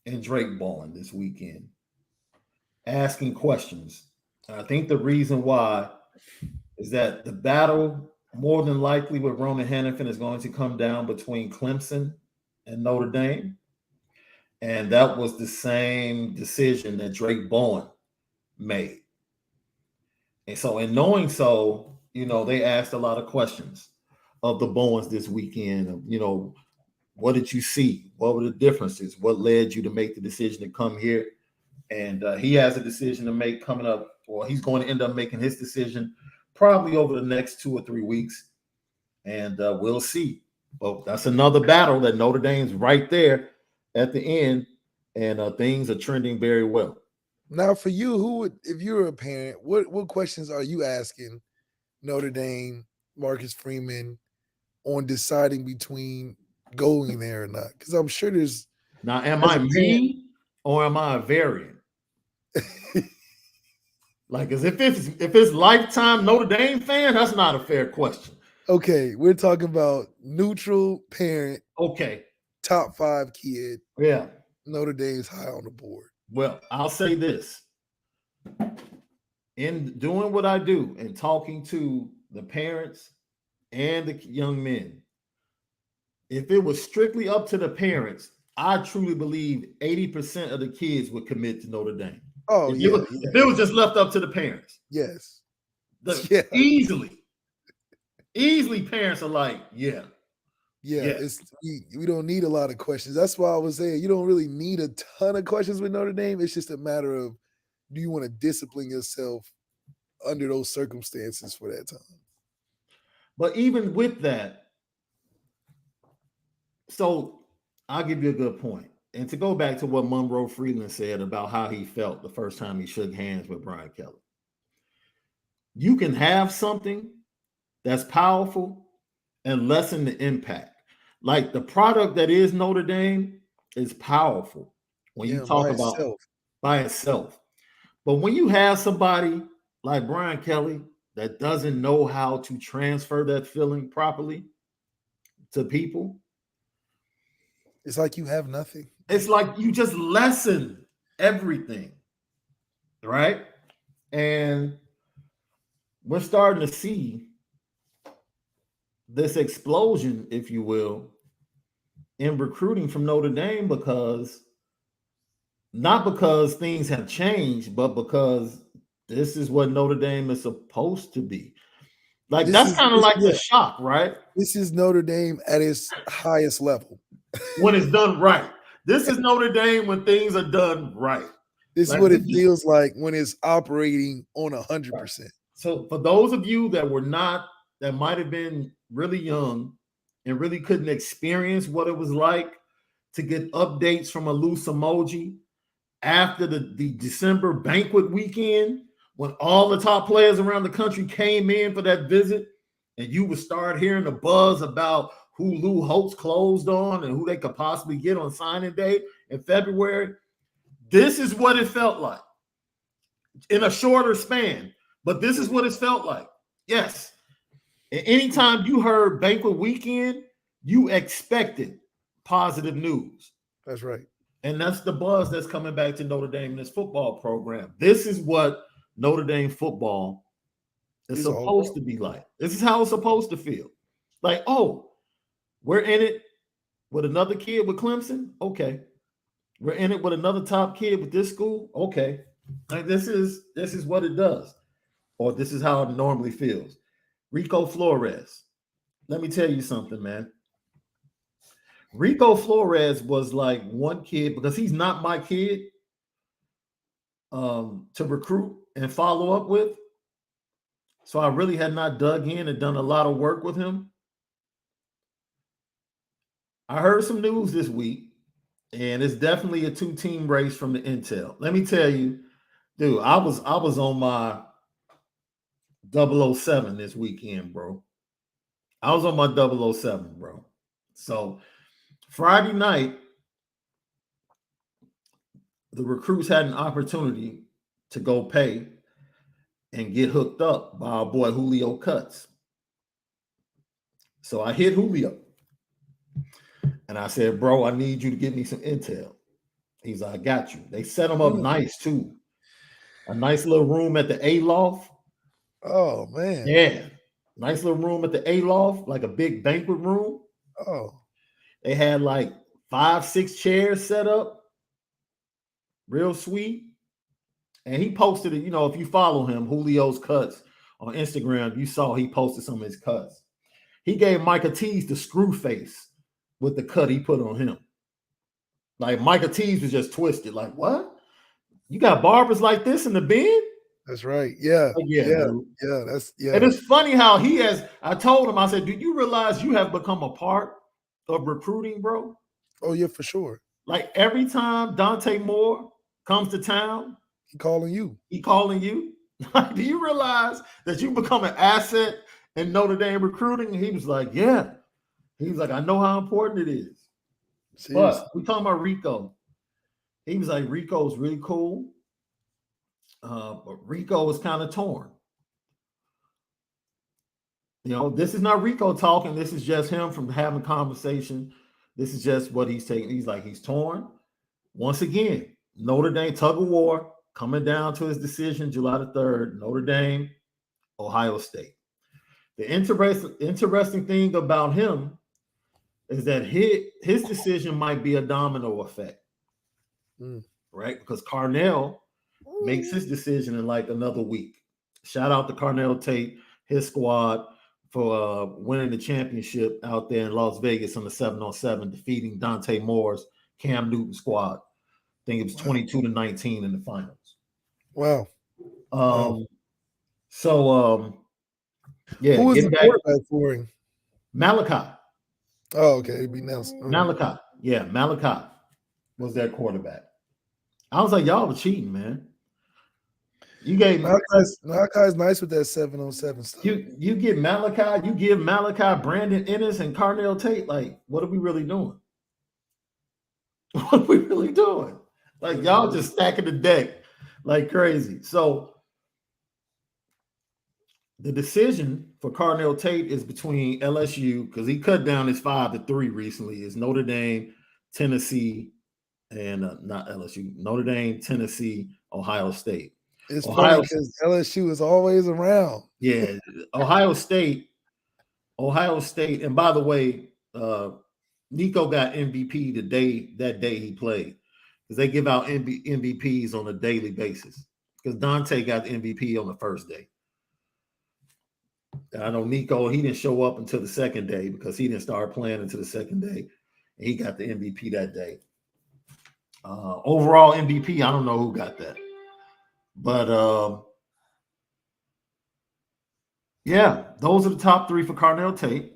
and Drake Bowen this weekend, asking questions. And I think the reason why is that the battle, more than likely, with Ronan Hannifin is going to come down between Clemson and Notre Dame. And that was the same decision that Drake Bowen made. And so in knowing so, they asked a lot of questions of the Bowens this weekend. What did you see? What were the differences? What led you to make the decision to come here? And he has a decision to make coming up, or he's going to end up making his decision probably over the next 2 or 3 weeks. And we'll see. But that's another battle that Notre Dame's right there at the end, and things are trending very well. Now, for you, if you're a parent, what questions are you asking Notre Dame, Marcus Freeman, on deciding between going there or not? Because I'm sure there's. Now, am I me or am I a variant? Like, as if it's lifetime Notre Dame fan, that's not a fair question. Okay, we're talking about neutral parent. Okay. Top 5 kid. Yeah. Notre Dame's high on the board. Well, I'll say this. In doing what I do and talking to the parents and the young men, if it was strictly up to the parents, I truly believe 80% of the kids would commit to Notre Dame. Oh, if it was just left up to the parents. Yes. Easily parents are like, yeah. We don't need a lot of questions. That's why I was saying you don't really need a ton of questions with Notre Dame. It's just a matter of, do you want to discipline yourself under those circumstances for that time? But even with that, so I'll give you a good point. And to go back to what Monroe Freeland said about how he felt the first time he shook hands with Brian Kelly. You can have something that's powerful and lessen the impact. Like the product that is Notre Dame is powerful when you talk about by itself. But when you have somebody like Brian Kelly that doesn't know how to transfer that feeling properly to people, it's like you have nothing. It's like you just lessen everything, right? And we're starting to see this explosion, if you will, in recruiting from Notre Dame not because things have changed, but because this is what Notre Dame is supposed to be. Like, that's kind of like the shock, right? This is Notre Dame at its highest level. When it's done right. This is Notre Dame when things are done right. This is what it feels like when it's operating on 100%. Right. So for those of you that might have been really young and really couldn't experience what it was like to get updates from a loose emoji after the December banquet weekend, when all the top players around the country came in for that visit, and you would start hearing the buzz about who Lou Holtz closed on and who they could possibly get on signing day in February. This is what it felt like in a shorter span, but this is what it felt like. Yes. And anytime you heard banquet weekend, you expected positive news. That's right. And that's the buzz that's coming back to Notre Dame in this football program. This is what Notre Dame football is supposed to be like. This is how it's supposed to feel. Like, oh, we're in it with another kid with Clemson. Okay. We're in it with another top kid with this school. Okay. Like, this is what it does. Or this is how it normally feels. Rico Flores. Let me tell you something, man. Rico Flores was like one kid, because he's not my kid to recruit and follow up with. So I really had not dug in and done a lot of work with him. I heard some news this week, and it's definitely a 2-team race from the intel. Let me tell you, dude, I was on my 007 this weekend, bro. I was on my 007, bro. So Friday night, the recruits had an opportunity to go pay and get hooked up by our boy Julio Cuts. So I hit Julio and I said, bro, I need you to get me some intel. He's like, I got you. They set him up nice too. A nice little room at the A-Loft. Oh, man. Yeah. Nice little room at the A-Loft, like a big banquet room. Oh. They had like 5-6 chairs set up. Real sweet. And he posted it, if you follow him, Julio's Cuts on Instagram, you saw he posted some of his cuts. He gave Micah Tease the screw face with the cut he put on him. Like Micah Tease was just twisted. Like, what? You got barbers like this in the bend? That's right. Yeah. Like, yeah. And it's funny how he has. I told him, I said, do you realize you have become a part of recruiting, bro? Oh, yeah, for sure. Like every time Dante Moore comes to town, he calling you. Like, do you realize that you become an asset in Notre Dame recruiting? And he was like, yeah. He was like, I know how important it is. Seriously. But we talking about Rico. He was like, Rico's really cool. But Rico is kind of torn. This is not Rico talking. This is just him from having conversation. This is just what he's taking. He's like, he's torn. Once again, Notre Dame tug of war coming down to his decision July the 3rd, Notre Dame, Ohio State. The interesting thing about him is that his decision might be a domino effect, right? Because Carnell makes his decision in like another week. Shout out to Carnell Tate, his squad, for winning the championship out there in Las Vegas on the 7-on-7, defeating Dante Moore's Cam Newton squad. I think it was 22-19 in the finals. Wow. Yeah. Who was the quarterback for him? Malachi. Oh, okay. It'd be Nelson. Malachi. Yeah, Malachi was their quarterback. I was like, y'all were cheating, man. You gave Malachi's nice with that 7-on-7 stuff. You get Malachi, you give Malachi, Brandon Ennis, and Carnell Tate. Like, what are we really doing? What are we really doing? Like, y'all just stacking the deck like crazy. So the decision for Carnell Tate is between LSU, because he cut down his 5-3 recently, is Notre Dame, Tennessee, and not LSU, Notre Dame, Tennessee, Ohio State. It's funny because LSU is always around. Yeah, Ohio State. And by the way, Nico got MVP that day he played, because they give out MVPs on a daily basis. Because Dante got the MVP on the first day. I know Nico, he didn't show up until the second day because he didn't start playing until the second day. And he got the MVP that day. Overall MVP, I don't know who got that. But yeah, those are the top 3 for Carnell Tate.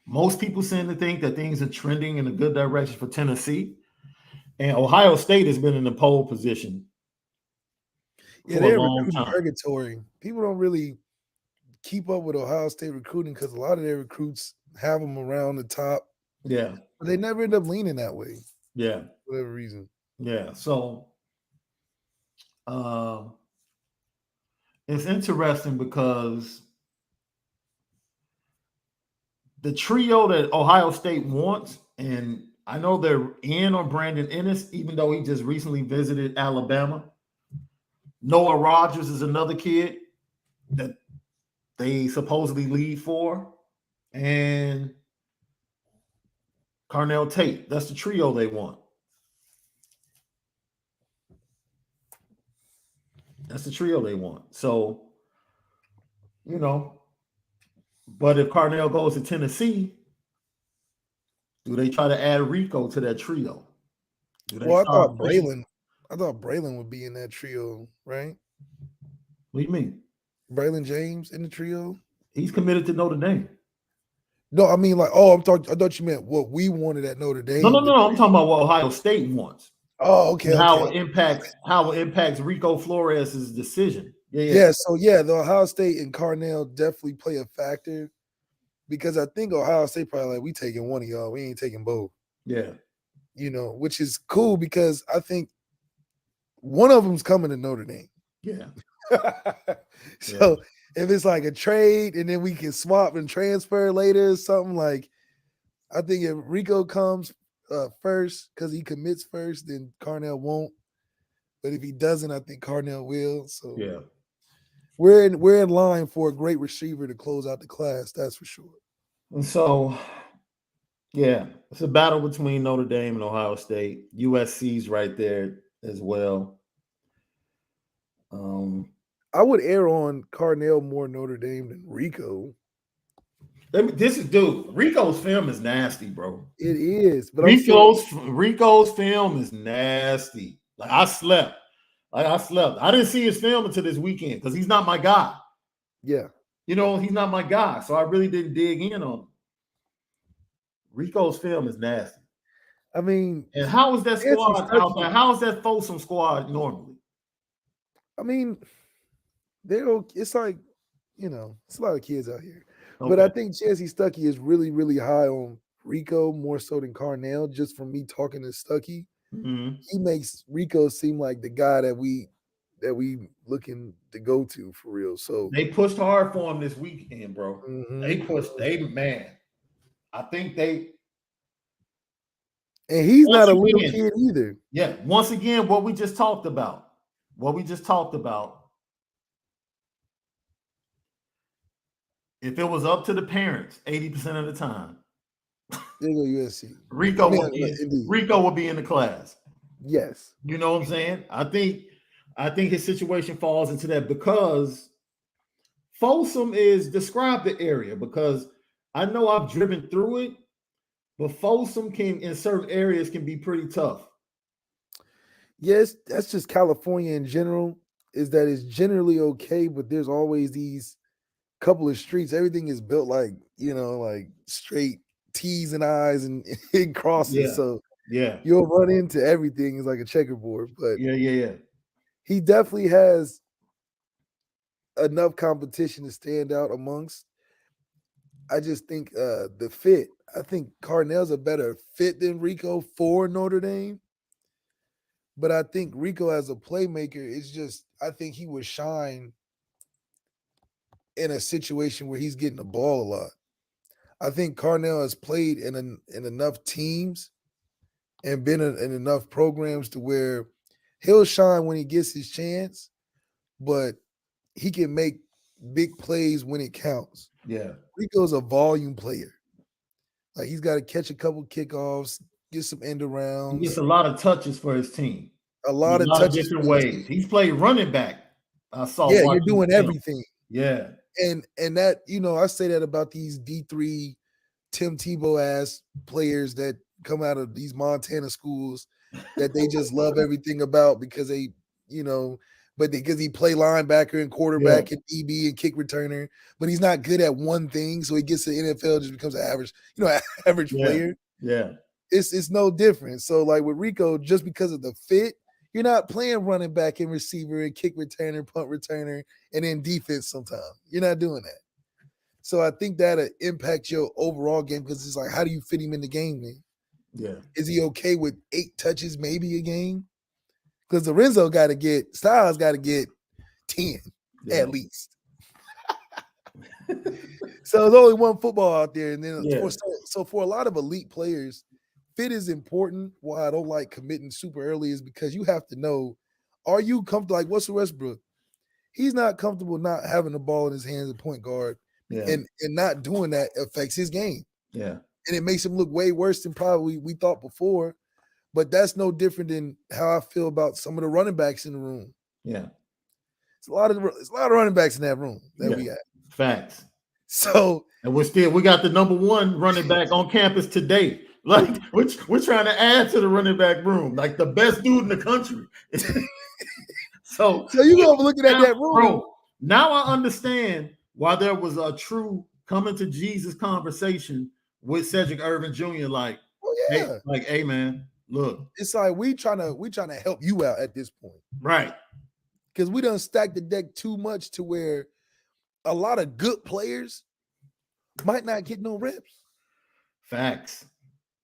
Most people seem to think that things are trending in a good direction for Tennessee. And Ohio State has been in the pole position. Yeah, they're recruiting purgatory. People don't really keep up with Ohio State recruiting because a lot of their recruits have them around the top. Yeah. But they never end up leaning that way. Yeah. For whatever reason. Yeah. So it's interesting because the trio that Ohio State wants, and I know they're in on Brandon Ennis, even though he just recently visited Alabama. Noah Rogers is another kid that they supposedly lead for, and Carnell Tate. That's the trio they want. So, but if Carnell goes to Tennessee, do they try to add Rico to that trio? Well, I thought Braylon would be in that trio, right? What do you mean? Braylon James in the trio? He's committed to Notre Dame. No, I mean, like, I thought you meant what we wanted at Notre Dame. No. I'm talking about what Ohio State wants. Oh, okay. And how it impacts Rico Flores' decision. Yeah. So the Ohio State and Carnell definitely play a factor because I think Ohio State probably like, we taking one of y'all, we ain't taking both. Yeah. Which is cool because I think one of them's coming to Notre Dame. Yeah. So if it's like a trade and then we can swap and transfer later or something, like I think if Rico comes first because he commits first, then Carnell won't. But if he doesn't, I think Carnell will. So yeah, we're in line for a great receiver to close out the class. That's for sure. And so, yeah, it's a battle between Notre Dame and Ohio State. USC's right there as well. I would err on Carnell more Notre Dame than Rico. Rico's film is nasty, bro. It is, but Rico's film is nasty. Like I slept. I didn't see his film until this weekend because he's not my guy. Yeah. He's not my guy. So I really didn't dig in on him. Rico's film is nasty. I mean, and how is that squad out there? How is that Folsom squad normally? I mean, it's like, it's a lot of kids out here. Okay. But I think Chancey Stuckey is really, really high on Rico, more so than Carnell, just from me talking to Stuckey. Mm-hmm. He makes Rico seem like the guy that we looking to go to for real. So they pushed hard for him this weekend, bro. Mm-hmm. I think they. And he's not a little kid either. Yeah. Once again, what we just talked about. If it was up to the parents 80% of the time, they go USC. Rico would be in the class. Yes. You know what I'm saying? I think his situation falls into that because Folsom describe the area because I know I've driven through it, but Folsom in certain areas can be pretty tough. Yes, that's just California in general, is that it's generally okay, but there's always these couple of streets. Everything is built like, like straight T's and I's and crosses. Yeah. So yeah, you'll run into everything. It's like a checkerboard. But yeah. He definitely has enough competition to stand out amongst. I just think the fit. I think Carnell's a better fit than Rico for Notre Dame. But I think Rico as a playmaker I think he would shine in a situation where he's getting the ball a lot. I think Carnell has played in enough teams and been in enough programs to where he'll shine when he gets his chance, but he can make big plays when it counts. Yeah. Rico's a volume player. Like he's got to catch a couple kickoffs, get some end arounds. He gets a lot of touches for his team. A lot of touches different ways. He's played running back. I saw. Yeah, you're doing everything. Yeah. And that, I say that about these D3 Tim Tebow ass players that come out of these Montana schools that they just love everything about because they, because he play linebacker and quarterback and DB and kick returner, but he's not good at one thing. So he gets to the NFL, just becomes an average player. Yeah. It's no different. So like with Rico, just because of the fit, you're not playing running back and receiver and kick returner, punt returner, and then defense sometimes. You're not doing that. So I think that'll impact your overall game because it's like, how do you fit him in the game then? Yeah. Is he okay with 8 touches maybe a game? Because Styles got to get 10 at least. So there's only one football out there. And then for a lot of elite players, fit is important. Why I don't like committing super early is because you have to know, are you comfortable? Like Russell Westbrook, he's not comfortable not having the ball in his hands at point guard. Yeah. And not doing that affects his game. Yeah. And it makes him look way worse than probably we thought before. But that's no different than how I feel about some of the running backs in the room. Yeah. It's a lot of running backs in that room that we got. Facts. So and we got the number 1 running back on campus today. Like we're trying to add to the running back room, like the best dude in the country. So you go looking at that room. Bro, now I understand why there was a true coming to Jesus conversation with Cedric Irvin Jr. Like, hey man, look. It's like we trying to help you out at this point. Right. Because we done stacked the deck too much to where a lot of good players might not get no reps. Facts.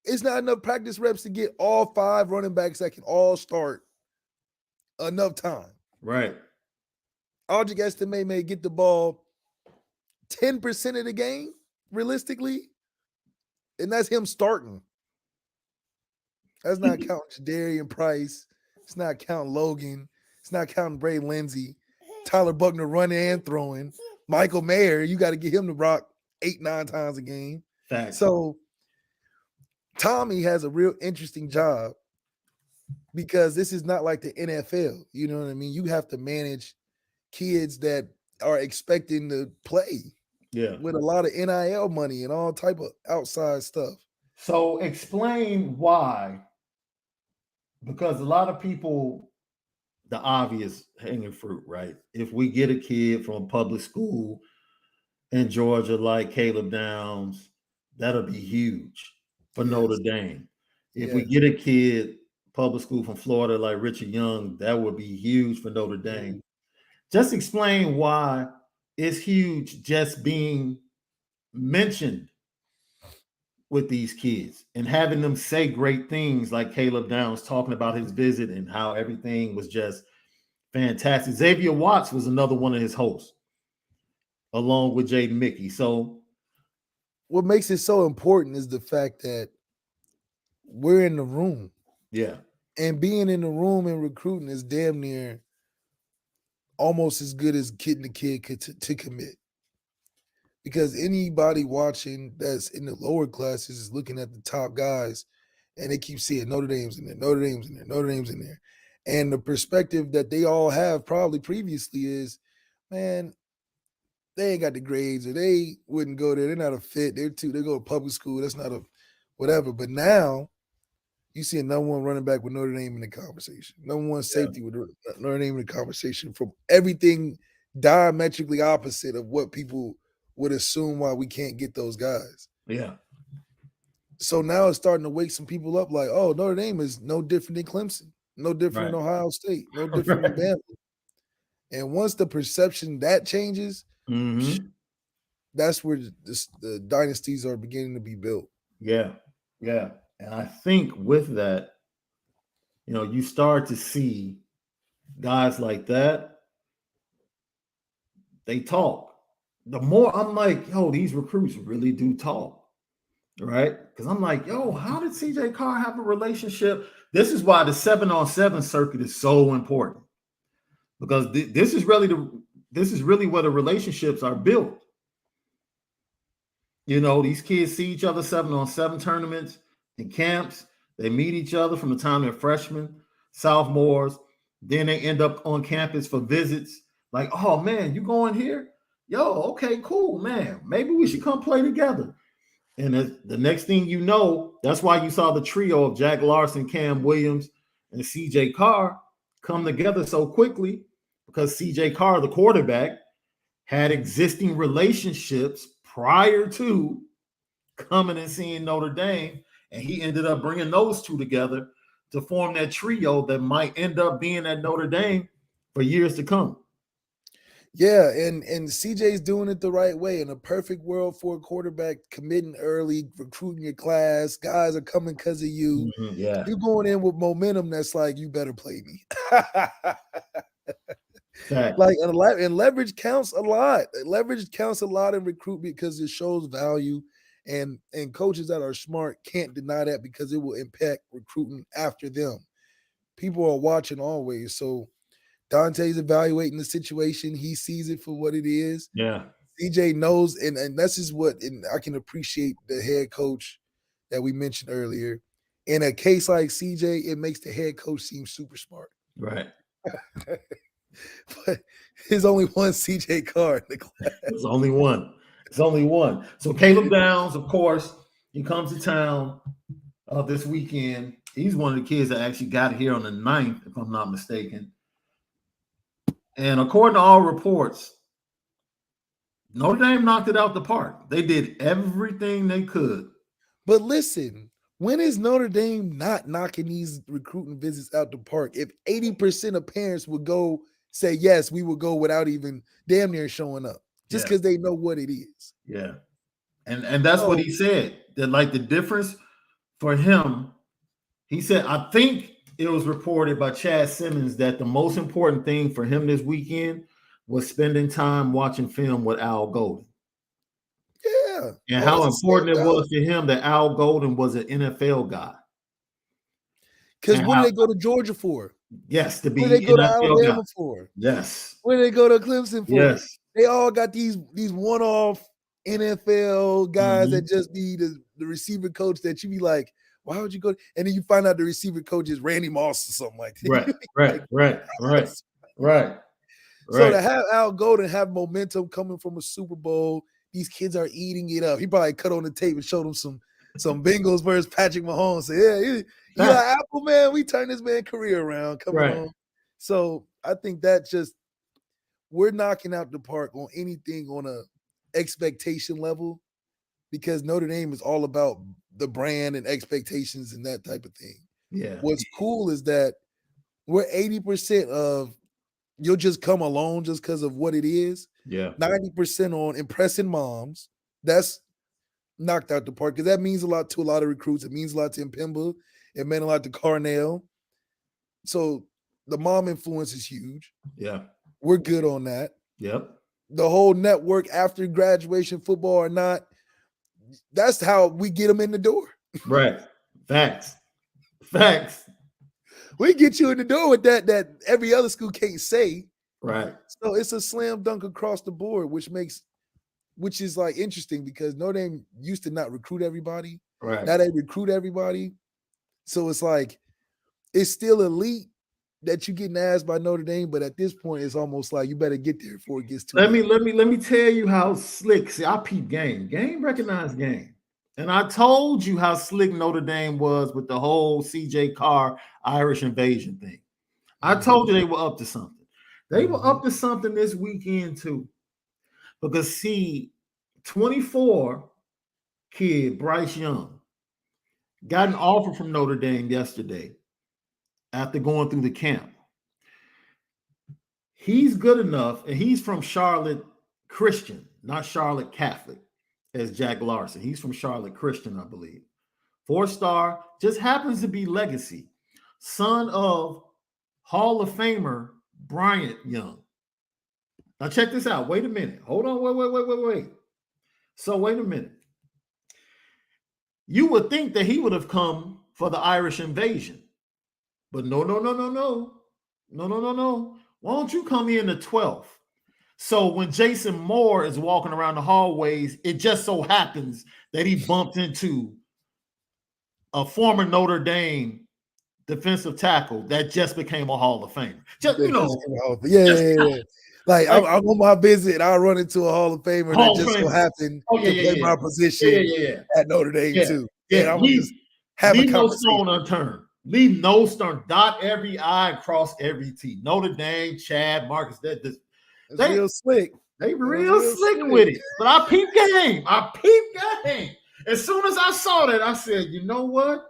It's not enough practice reps to get all 5 running backs that can all start enough time. Right. Audric Estime may get the ball 10% of the game, realistically, and that's him starting. That's not counting Jadarian Price. It's not counting Logan. It's not counting Bray Lindsey. Tyler Buckner running and throwing. Michael Mayer, you got to get him to rock 8-9 times a game. Facts. So Tommy has a real interesting job because this is not like the NFL. You know what I mean? You have to manage kids that are expecting to play. Yeah. With a lot of NIL money and all type of outside stuff. So explain why. Because a lot of people, the obvious hanging fruit, right? If we get a kid from a public school in Georgia like Caleb Downs, that'll be huge for Notre Dame. If we get a kid public school from Florida like Richard Young, that would be huge for Notre Dame. Just explain why it's huge just being mentioned with these kids and having them say great things like Caleb Downs talking about his visit and how everything was just fantastic. Xavier Watts was another one of his hosts along with Jaden Mickey. So what makes it so important is the fact that we're in the room. Yeah. And being in the room and recruiting is damn near almost as good as getting the kid to commit. Because anybody watching that's in the lower classes is looking at the top guys and they keep seeing Notre Dame's in there, Notre Dame's in there, Notre Dame's in there. And the perspective that they all have probably previously is, man, they ain't got the grades or they wouldn't go there. They're not a fit. They go to public school. That's not a whatever. But now you see a number 1 running back with Notre Dame in the conversation. Number 1 safety with Notre Dame in the conversation from everything diametrically opposite of what people would assume why we can't get those guys. Yeah. So now it's starting to wake some people up like, oh, Notre Dame is no different than Clemson, no different than Ohio State, no different than Bama. And once the perception that changes, that's where the dynasties are beginning to be built. Yeah. Yeah. And I think with that, you start to see guys like that, they talk. The more I'm like, yo, these recruits really do talk, right? Because I'm like, yo, how did CJ Carr have a relationship? This is why the 7-on-7 circuit is so important, because this is really where the relationships are built. These kids see each other 7-on-7 tournaments and camps. They meet each other from the time they're freshmen, sophomores. Then they end up on campus for visits. Like, oh man, you going here? Yo, okay, cool, man. Maybe we should come play together. And the next thing you know, that's why you saw the trio of Jack Larson, Cam Williams, and CJ Carr come together so quickly, because CJ Carr, the quarterback, had existing relationships prior to coming and seeing Notre Dame, and he ended up bringing those two together to form that trio that might end up being at Notre Dame for years to come. Yeah, and CJ's doing it the right way. In a perfect world for a quarterback, committing early, recruiting your class, guys are coming because of you. Yeah, you're going in with momentum that's like, you better play me. Like, and leverage counts a lot. Leverage counts a lot in recruitment because it shows value, and coaches that are smart can't deny that because it will impact recruiting after them. People are watching always, so Dante's evaluating the situation. He sees it for what it is. Yeah. CJ knows, and this is what, and I can appreciate the head coach that we mentioned earlier. In a case like CJ, it makes the head coach seem super smart. Right. But there's only one CJ Carr in the class. There's only one. It's only one. So Caleb Downs, of course, he comes to town this weekend. He's one of the kids that actually got here on the 9th, if I'm not mistaken. And according to all reports, Notre Dame knocked it out the park. They did everything they could. But listen, when is Notre Dame not knocking these recruiting visits out the park? If 80% of parents would go say, yes, we would go without even damn near showing up, just because they know what it is. Yeah. And that's what he said. That like the difference for him, he said, I think it was reported by Chad Simmons that the most important thing for him this weekend was spending time watching film with Al Golden. Yeah. And how important it was to him that Al Golden was an NFL guy. Because what did they go to Georgia for? Yes, to be what did they go NFL to Alabama guy. for? Yes. What did they go to Clemson for? Yes. They all got these one-off NFL guys that just be the receiver coach that you be like, why would you go? And then you find out the receiver coach is Randy Moss or something like that. Right. So to have Al Golden have momentum coming from a Super Bowl, these kids are eating it up. He probably cut on the tape and showed them some Bengals versus Patrick Mahomes. Say, you like Apple, man, we turned this man's career around coming on. So I think that just we're knocking out the park on anything on a expectation level, because Notre Dame is all about the brand and expectations and that type of thing. Yeah. What's cool is that we're 80% of you'll just come alone just because of what it is. Yeah. 90% on impressing moms. That's knocked out the park because that means a lot to a lot of recruits. It means a lot to Mpemba. It meant a lot to Carnell. So the mom influence is huge. Yeah. We're good on that. Yep. The whole network after graduation, football or not, that's how we get them in the door. Right. Facts. We get you in the door with that every other school can't say. Right. So it's a slam dunk across the board, which is like interesting because Notre Dame used to not recruit everybody. Right. Now they recruit everybody. So it's like it's still elite that you getting asked by Notre Dame, but at this point it's almost like you better get there before it gets too Let me tell you how slick. See, I peep game. Game recognized game. And I told you how slick Notre Dame was with the whole CJ Carr Irish invasion thing. I told you they were up to something. They were up to something this weekend too. Because see, 24 kid Bryce Young got an offer from Notre Dame yesterday after going through the camp. He's good enough, and he's from Charlotte Christian, not Charlotte Catholic, as Jack Larson. He's from Charlotte Christian, I believe. 4-star, just happens to be legacy. Son of Hall of Famer Bryant Young. Now check this out. Wait a minute. Hold on. Wait. So wait a minute. You would think that he would have come for the Irish invasion. But no. Why don't you come in the 12th? So when Jason Moore is walking around the hallways, it just so happens that he bumped into a former Notre Dame defensive tackle that just became a Hall of Famer. Yeah. Like I'm on my visit, and I run into a Hall of Famer that just so happened to play my position at Notre Dame too. Yeah, I'm just have leave a no conversation. stone unturned. Leave no stone. Dot every I and cross every T. Notre Dame, Chad, Marcus. They real slick. They real slick with it. But I peep game. As soon as I saw that, I said, you know what?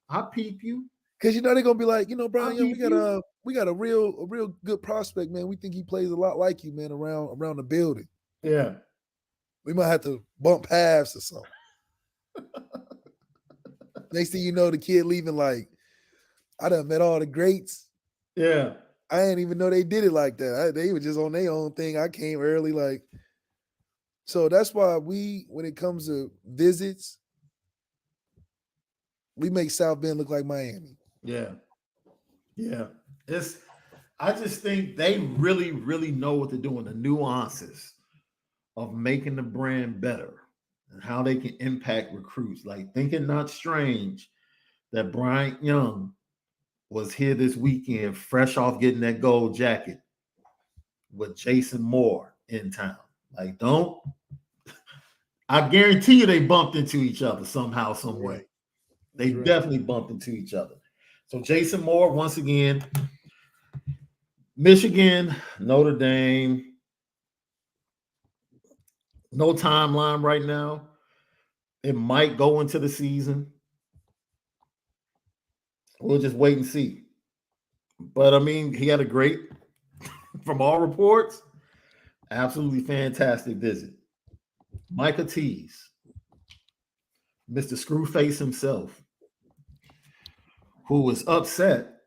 I peep you. Because they're gonna be like, Brian, we got a real good prospect, man. We think he plays a lot like you, man, around the building. Yeah. We might have to bump paths or something. Next thing you know, the kid leaving like, I done met all the greats. Yeah. I didn't even know they did it like that. They were just on their own thing. I came early, like. So that's why when it comes to visits, we make South Bend look like Miami. Yeah. I just think they really, really know what they're doing, the nuances of making the brand better and how they can impact recruits. Like, thinking not strange that Bryant Young was here this weekend, fresh off getting that gold jacket with Jason Moore in town. Like, I guarantee you they bumped into each other somehow, some way. They definitely bumped into each other. So Jason Moore, once again, Michigan, Notre Dame. No timeline right now. It might go into the season. We'll just wait and see. But I mean, he had a great, from all reports, absolutely fantastic visit. Micah Tease, Mr. Screwface himself, who was upset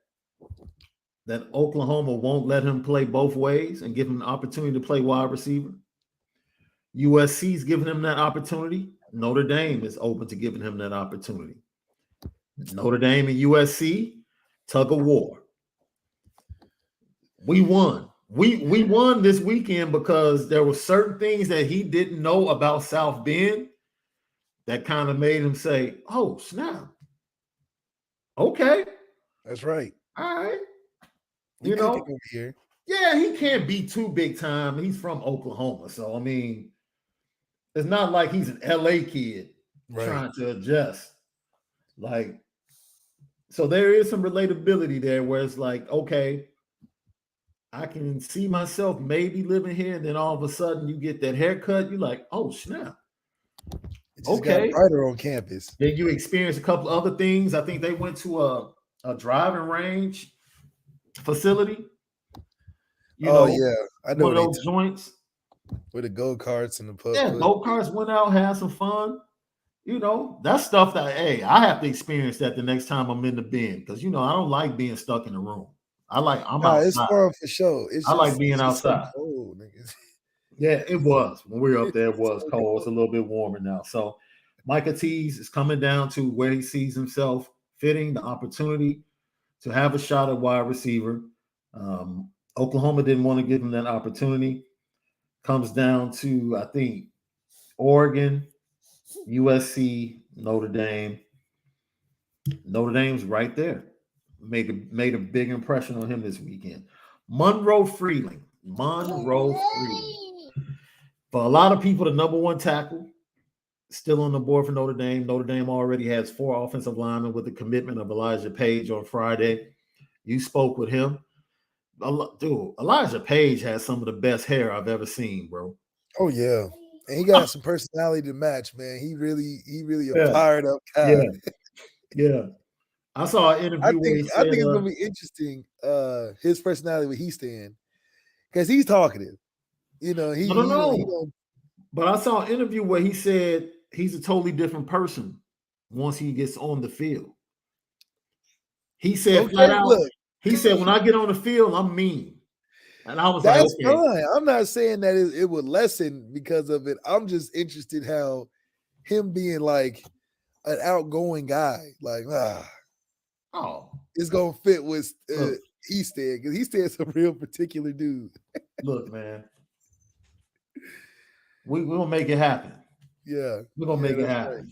that Oklahoma won't let him play both ways and give him an opportunity to play wide receiver. USC's giving him that opportunity. Notre Dame is open to giving him that opportunity. Notre Dame and USC, tug of war. We won. We won this weekend because there were certain things that he didn't know about South Bend that kind of made him say, oh, snap. Okay. That's right. All right. You know, over here. Yeah, he can't be too big time. He's from Oklahoma. So, I mean, it's not like he's an LA kid trying to adjust. Like, so there is some relatability there where it's like, okay, I can see myself maybe living here, and then all of a sudden you get that haircut. You're like, oh, snap. Okay. Got brighter on campus. Then you experience a couple other things. I think they went to a driving range facility. You know, I know one of those joints. With the go-karts and the pub. Yeah, go-karts, went out, had some fun. You know, that's stuff that, hey, I have to experience that the next time I'm in the Bend. Because, you know, I don't like being stuck in the room. I'm outside. It's fun for sure. I like being outside. Cold, yeah, it was. When we were up there, it was cold. It's a little bit warmer now. So Micah Tease is coming down to where he sees himself fitting the opportunity to have a shot at wide receiver. Oklahoma didn't want to give him that opportunity. Comes down to, I think, Oregon, USC, Notre Dame. Notre Dame's right there. Made a big impression on him this weekend. Monroe Freeling. For a lot of people, the number one tackle, still on the board for Notre Dame. Notre Dame already has 4 offensive linemen with the commitment of Elijah Page on Friday. You spoke with him. Dude, Elijah Page has some of the best hair I've ever seen, bro. Oh, yeah. And he got some personality to match, man. He really a fired up guy. Yeah. I saw an interview. I think it's gonna be interesting. His personality where he's staying, because he's talkative. You know, he But I saw an interview where he said he's a totally different person once he gets on the field. He said flat out. Look, he said, when I get on the field, I'm mean. And I was that's fine. I'm not saying that it would lessen because of it. I'm just interested how him being like an outgoing guy, like, it's gonna fit with Easton, because Easton's a real particular dude. Look, man, we're gonna make it happen. Yeah, we're gonna make it happen. Right.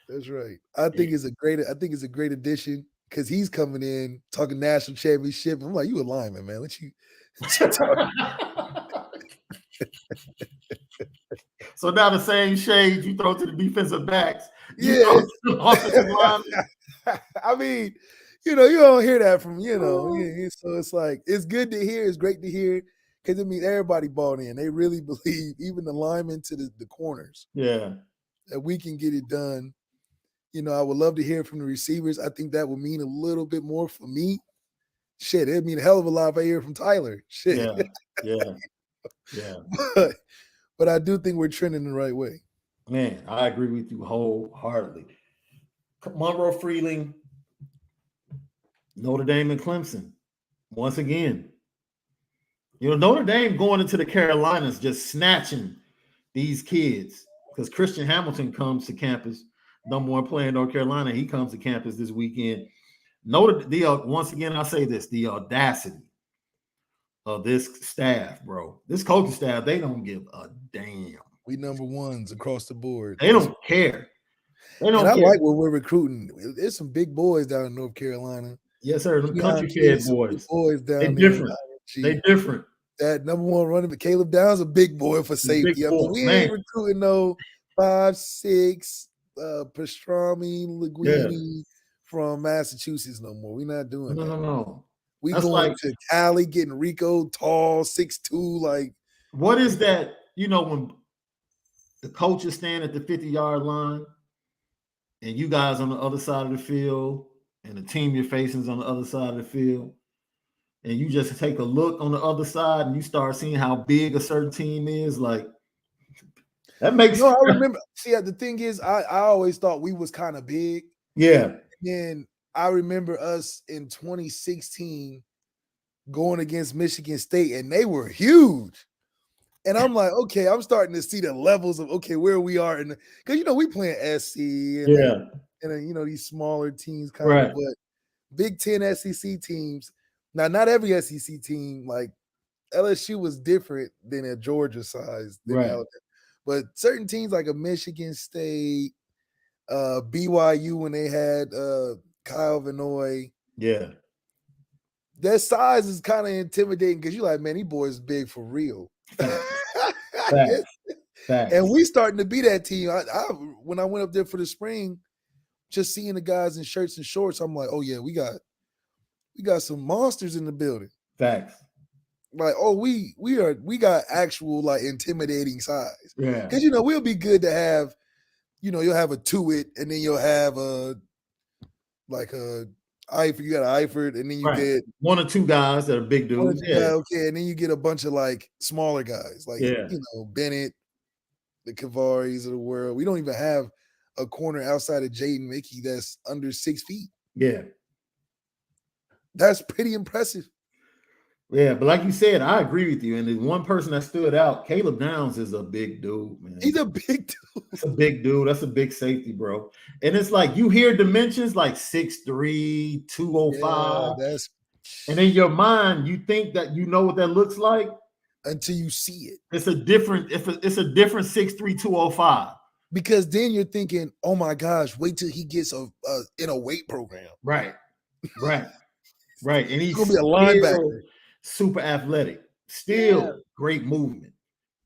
That's right. I think it's a great addition because he's coming in talking national championship. I'm like, you a lineman, man. Let you talk. So now the same shade you throw to the defensive backs. Yeah. I mean, you don't hear that from, so it's like, it's good to hear. It's great to hear because it means everybody bought in. They really believe, even the linemen to the corners. Yeah. That we can get it done. I would love to hear from the receivers. I think that would mean a little bit more for me. Shit, it'd mean a hell of a lot if I hear from Tyler. Shit. Yeah. But I do think we're trending the right way. Man, I agree with you wholeheartedly. Monroe Freeling, Notre Dame and Clemson. Once again, Notre Dame going into the Carolinas just snatching these kids because Christian Hamilton comes to campus. Number one player in North Carolina. He comes to campus this weekend. Once again, I say this, the audacity of this staff, bro. This coaching staff, they don't give a damn. We number ones across the board. They don't care. I like what we're recruiting. There's some big boys down in North Carolina. Yes, sir. The country kid boys. Boys down they there. Different. They different. That number one running back, Caleb Downs, a big boy for safety. We ain't recruiting no 5'6", Pastrami, Linguini from Massachusetts no more. We're not doing that. No. We going to Cali, getting Rico tall, 6'2", like. What is that? When the coaches stand at the 50-yard line, and you guys on the other side of the field, and the team you're facing is on the other side of the field, and you just take a look on the other side and you start seeing how big a certain team is, like that makes No, I remember. See, the thing is, I always thought we was kind of big. Yeah. And I remember us in 2016 going against Michigan State, and they were huge. And I'm like, okay, I'm starting to see the levels of where we are, and because we playing SC and these smaller teams kind of, but Big Ten SEC teams. Now, not every SEC team, like LSU was different than a Georgia size, Alabama. But certain teams like a Michigan State, BYU when they had Kyle Vanoy, their size is kind of intimidating because you're like, man, these boys big for real. Facts. And we starting to be that team. I when I went up there for the spring, just seeing the guys in shirts and shorts, I'm like, oh yeah, we got some monsters in the building. Facts. Like, oh, we got actual like intimidating size. Yeah. Because we'll be good to have, you'll have a Tuitt, and then you'll have a Eifert. You got an Eifert, and then you get one or two guys that are big dudes. Okay, and then you get a bunch of like smaller guys, like Bennett, the Kavaris of the world. We don't even have a corner outside of Jaden Mickey that's under 6 feet. Yeah. That's pretty impressive. Yeah, but like you said, I agree with you. And the one person that stood out, Caleb Downs, is a big dude, man. He's a big dude. That's a big dude. That's a big safety, bro. And it's like you hear dimensions like 6'3", 205. Yeah, and in your mind, you think that you know what that looks like until you see it. It's a different 6'3", 205. Because then you're thinking, oh my gosh, wait till he gets in a weight program. Right. And he's gonna be a linebacker. Super athletic, still great movement.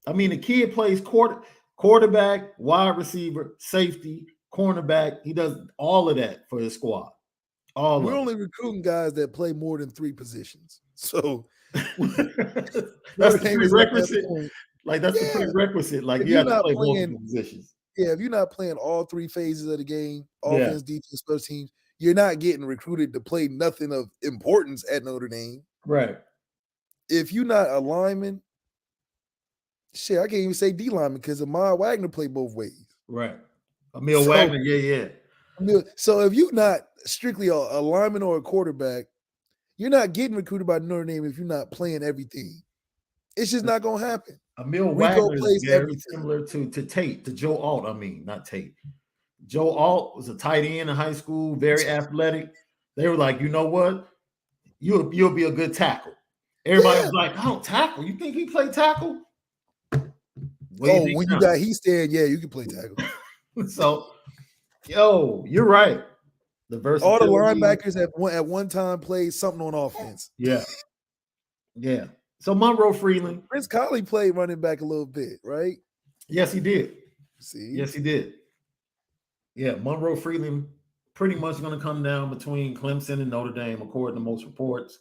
I mean, the kid plays quarterback, wide receiver, safety, cornerback. He does all of that for his squad. We're only recruiting guys that play more than 3 positions. So that's the prerequisite. That's the prerequisite. Like you have to play multiple positions. Yeah, if you're not playing all 3 phases of the game, offense, defense, special teams, you're not getting recruited to play nothing of importance at Notre Dame. Right. If you're not a lineman, shit, I can't even say D lineman because Ahmad Wagner played both ways. Right. Emil Wagner, yeah. So if you're not strictly a lineman or a quarterback, you're not getting recruited by Notre Dame if you're not playing everything. It's just not going to happen. Emil Wagner is very similar to Tate, to Joe Alt. I mean, not Tate. Joe Alt was a tight end in high school, very athletic. They were like, you know what? You'll be a good tackle. Everybody was like, oh, tackle. You think he played tackle? When you got he stand, you can play tackle. So, you're right. All the linebackers at one time played something on offense. Yeah. So Monroe Freeland. Prince Colley played running back a little bit, right? Yes, he did. See? Yes, he did. Yeah, Monroe Freeland pretty much going to come down between Clemson and Notre Dame, according to most reports.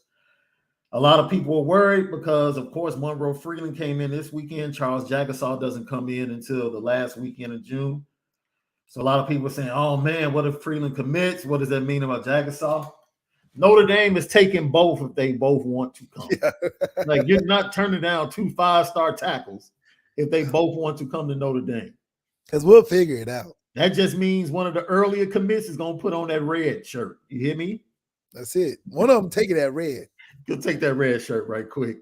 A lot of people were worried because, of course, Monroe Freeland came in this weekend. Charles Jagasaw doesn't come in until the last weekend of June. So a lot of people are saying, oh, man, what if Freeland commits? What does that mean about Jagasaw? Notre Dame is taking both if they both want to come. Yeah. Like, you're not turning down 2 5-star tackles if they both want to come to Notre Dame. Because we'll figure it out. That just means one of the earlier commits is going to put on that red shirt. You hear me? That's it. One of them taking that red. You'll take that red shirt right quick.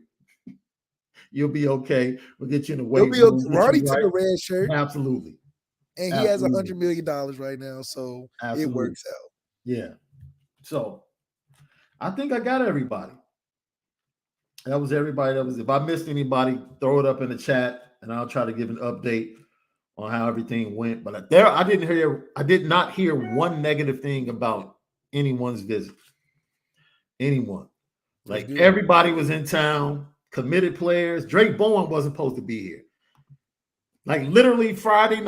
You'll be okay. We'll get you in the weight. You'll be okay. Ronnie took a red shirt. Absolutely. And he has $100 million right now, so it works out. Yeah. So I think I got everybody. That was everybody. If I missed anybody, throw it up in the chat, and I'll try to give an update on how everything went. But I did not hear one negative thing about anyone's visit. Anyone. Like, everybody was in town, committed players. Drake Bowen wasn't supposed to be here. Like, literally Saturday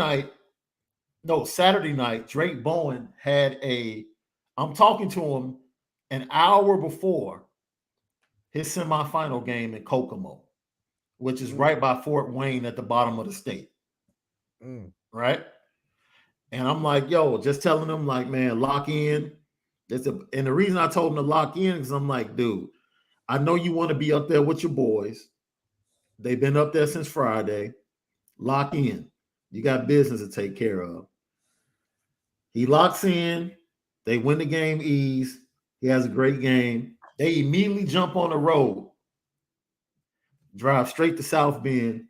night, Drake Bowen I'm talking to him an hour before his semifinal game in Kokomo, which is right by Fort Wayne at the bottom of the state. right? And I'm like, yo, just telling them, like, man, lock in. And the reason I told them to lock in is I'm like, dude, I know you want to be up there with your boys. They've been up there since Friday. Lock in. You got business to take care of. He locks in. They win the game ease. He has a great game. They immediately jump on the road, drive straight to South Bend,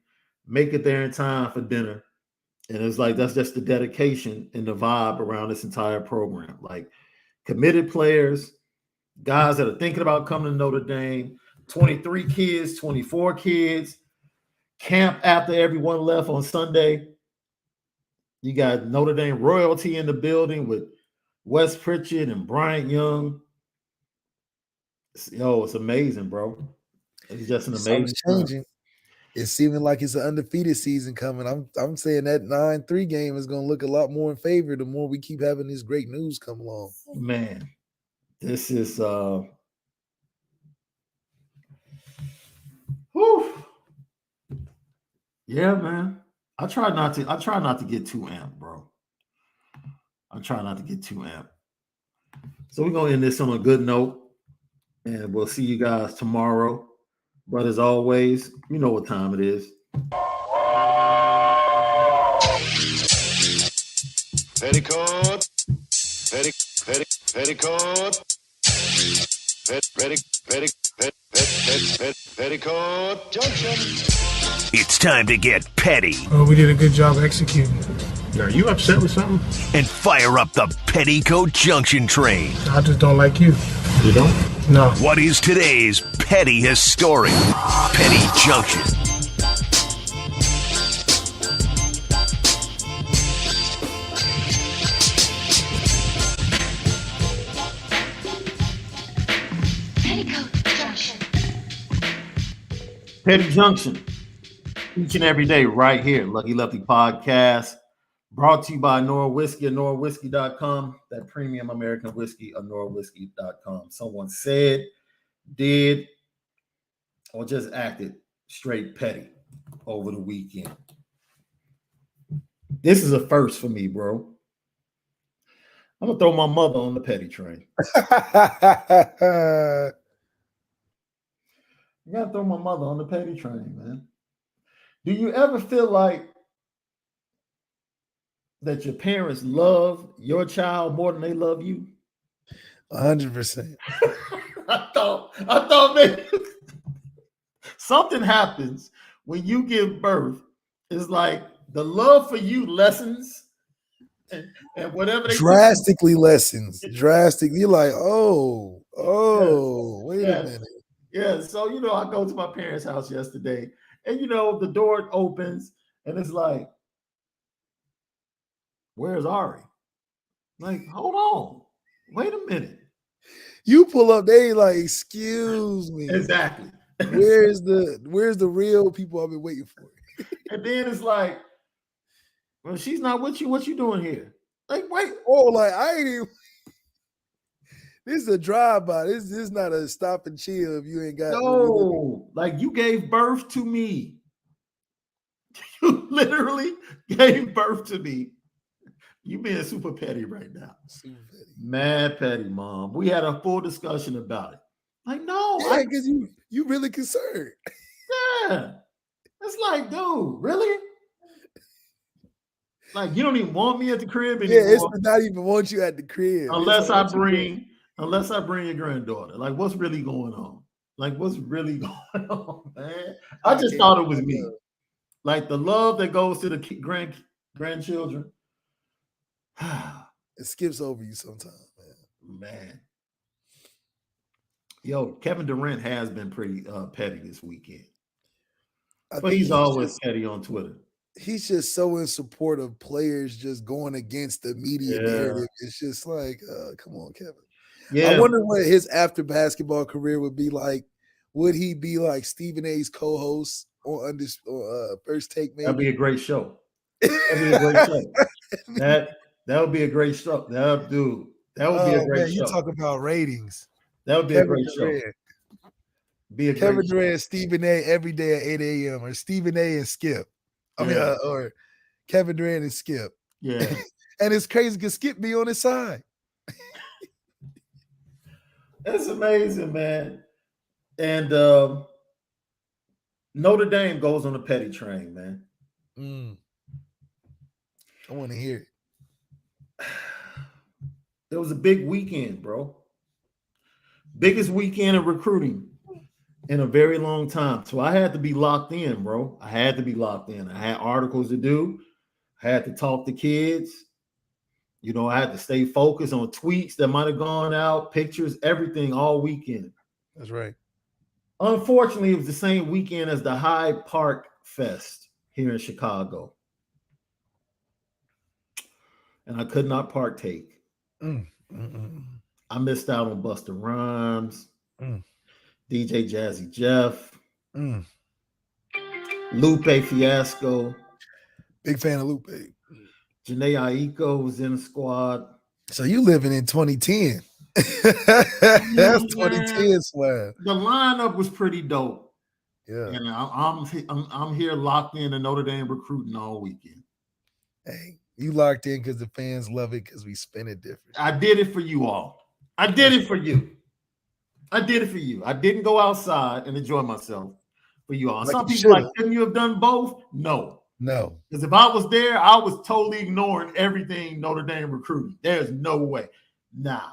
make it there in time for dinner. And it's like, that's just the dedication and the vibe around this entire program. Like, committed players, guys that are thinking about coming to Notre Dame, 23 kids, 24 kids, camp after everyone left on Sunday. You got Notre Dame royalty in the building with Wes Pritchard and Bryant Young. Yo, it's amazing, bro. It's just an amazing changing. It's seeming like it's an undefeated season coming. I'm saying that 9-3 game is going to look a lot more in favor the more we keep having this great news come along. Man, this is whew. Yeah, man. I try not to get too amped, bro. I try not to get too amped. So we're gonna end this on a good note, and we'll see you guys tomorrow. But as always, you know what time it is. Petticoat, Petticoat Junction. It's time to get petty. Oh, we did a good job executing. Are you upset with something? And fire up the Petticoat Junction train. I just don't like you. You don't? No. What is today's petty historic? Petty Junction. Petty Junction. Each and every day right here, Lucky Lefty Podcast. Brought to you by Onora Whiskey, OnoraWhiskey.com. That premium American whiskey, OnoraWhiskey.com. Someone said, did, or just acted straight petty over the weekend. This is a first for me, bro. I'm going to throw my mother on the petty train. You got to throw my mother on the petty train, man. Do you ever feel like that your parents love your child more than they love you? 100%. I thought maybe something happens when you give birth. It's like the love for you lessens, and whatever they drastically lessens. Drastically, you're like, wait a minute. Yeah, so I go to my parents' house yesterday, and the door opens, and it's like, where's Ari? Like, hold on. Wait a minute. You pull up, they like, excuse me. Exactly. Where's the real people I've been waiting for? And then it's like, well, she's not with you. What you doing here? Like, wait. Oh, like, I ain't even. This is a drive-by. This is not a stop and chill if you ain't got. No, like you gave birth to me. You literally gave birth to me. You being super petty right now. Super petty. Mad petty, Mom. We had a full discussion about it. Like, no. Yeah, because you really concerned. Yeah. It's like, dude, really? Like, you don't even want me at the crib anymore. Yeah, it's not even want you at the crib. Unless I bring your granddaughter. Like, what's really going on? Like, what's really going on, man? I just thought it was me. Like, the love that goes to the grandchildren. It skips over you sometimes, man. Yo, Kevin Durant has been pretty petty this weekend. But he's always petty on Twitter. He's just so in support of players just going against the media narrative. It's just like, come on, Kevin. Yeah. I wonder what his after basketball career would be like. Would he be like Stephen A's co-host on First Take? Maybe? That'd be a great show. That'd be a great show. That would be a great show. That would be a great show. You talk about ratings. That would be Kevin a great Durant. Show. Be a Kevin Durant, Stephen A. every day at 8 a.m. or Stephen A. and Skip. Or Kevin Durant and Skip. Yeah. And it's crazy because Skip be on his side. That's amazing, man. And Notre Dame goes on the petty train, man. I want to hear it. It was a big weekend, bro. Biggest weekend of recruiting in a very long time. So I had to be locked in, bro. I had to be locked in. I had articles to do. I had to talk to kids. You know, I had to stay focused on tweets that might have gone out, pictures, everything all weekend. That's right. Unfortunately, it was the same weekend as the Hyde Park Fest here in Chicago. And I could not partake. I missed out on Busta Rhymes, DJ Jazzy Jeff, Lupe Fiasco. Big fan of Lupe. Janae Aiko was in the squad. So you living in 2010. That's 2010 swag. The lineup was pretty dope. Yeah. And I'm here locked in to Notre Dame recruiting all weekend. Hey, you locked in because the fans love it because we spin it different. I did it for you all. I did it for you. I did it for you. I didn't go outside and enjoy myself for you all. Like some you people like, should've. couldn't you have done both? No. Because if I was there, I was totally ignoring everything Notre Dame recruiting. There's no way. Nah.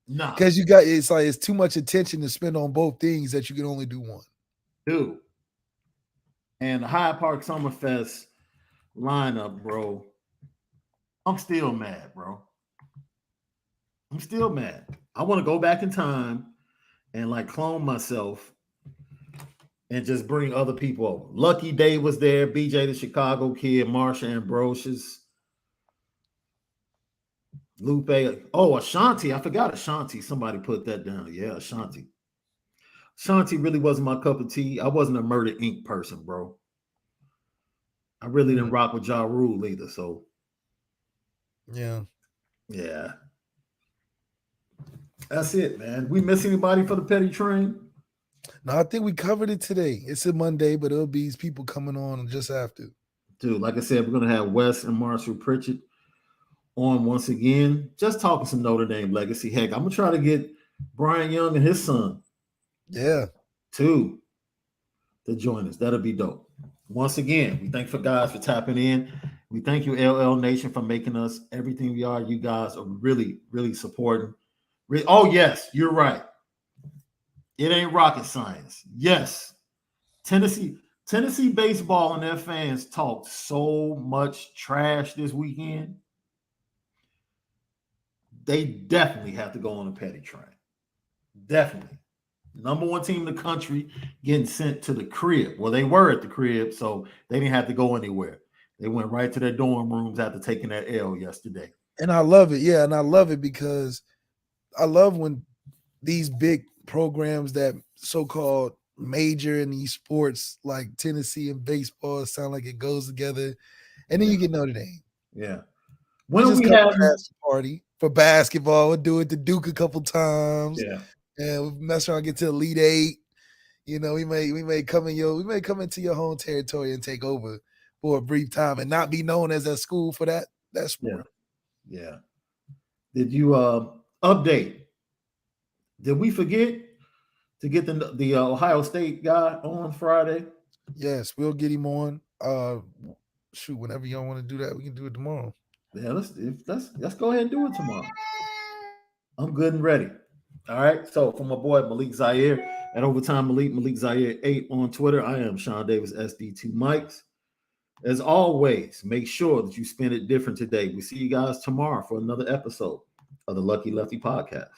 Because you got it's too much attention to spend on both things that you can only do one. Dude. And the Hyde Park Summerfest lineup, bro. I'm still mad, bro. I'm still mad. I want to go back in time and like clone myself and just bring other people over. Lucky Day was there, BJ the Chicago Kid, Marsha Ambrosius, Lupe. Oh, Ashanti. I forgot Ashanti. Somebody put that down. Yeah, Ashanti. Ashanti really wasn't my cup of tea. I wasn't a Murder Inc. person, bro. I really didn't rock with Ja Rule either, so. Yeah. That's it, man. We miss anybody for the petty train? No, I think we covered it today. It's a Monday, but it'll be people coming on just after. Dude, like I said, we're going to have Wes and Marshall Pritchard on once again, just talking some Notre Dame legacy. Heck, I'm going to try to get Brian Young and his son. Yeah. Too, to join us. That'll be dope. Once again, we thank you guys for tapping in. We thank you, LL Nation, for making us everything we are. You guys are really, really supporting. Oh, yes, you're right. It ain't rocket science. Yes. Tennessee baseball and their fans talked so much trash this weekend. They definitely have to go on a petty train. Definitely. Number one team in the country getting sent to the crib. Well, they were at the crib, so they didn't have to go anywhere. They went right to their dorm rooms after taking that L yesterday. And I love it. Yeah, and I love it because I love when these big programs that so-called major in these sports like Tennessee and baseball sound like it goes together. And then you get Notre Dame. Yeah. When we have a party for basketball, we'll do it to Duke a couple times. Yeah. And we mess around, get to Elite Eight. You know, we may come into your home territory and take over for a brief time and not be known as a school for that sport. Yeah. Did you update? Did we forget to get the Ohio State guy on Friday? Yes, we'll get him on. Whenever y'all want to do that, we can do it tomorrow. Yeah, let's go ahead and do it tomorrow. I'm good and ready. All right. So for my boy Malik Zaire at Overtime Malik Zaire 8 on Twitter, I am Shaun Davis SD2 Mics. As always, make sure that you spend it different today. We see you guys tomorrow for another episode of the Lucky Lefty Podcast.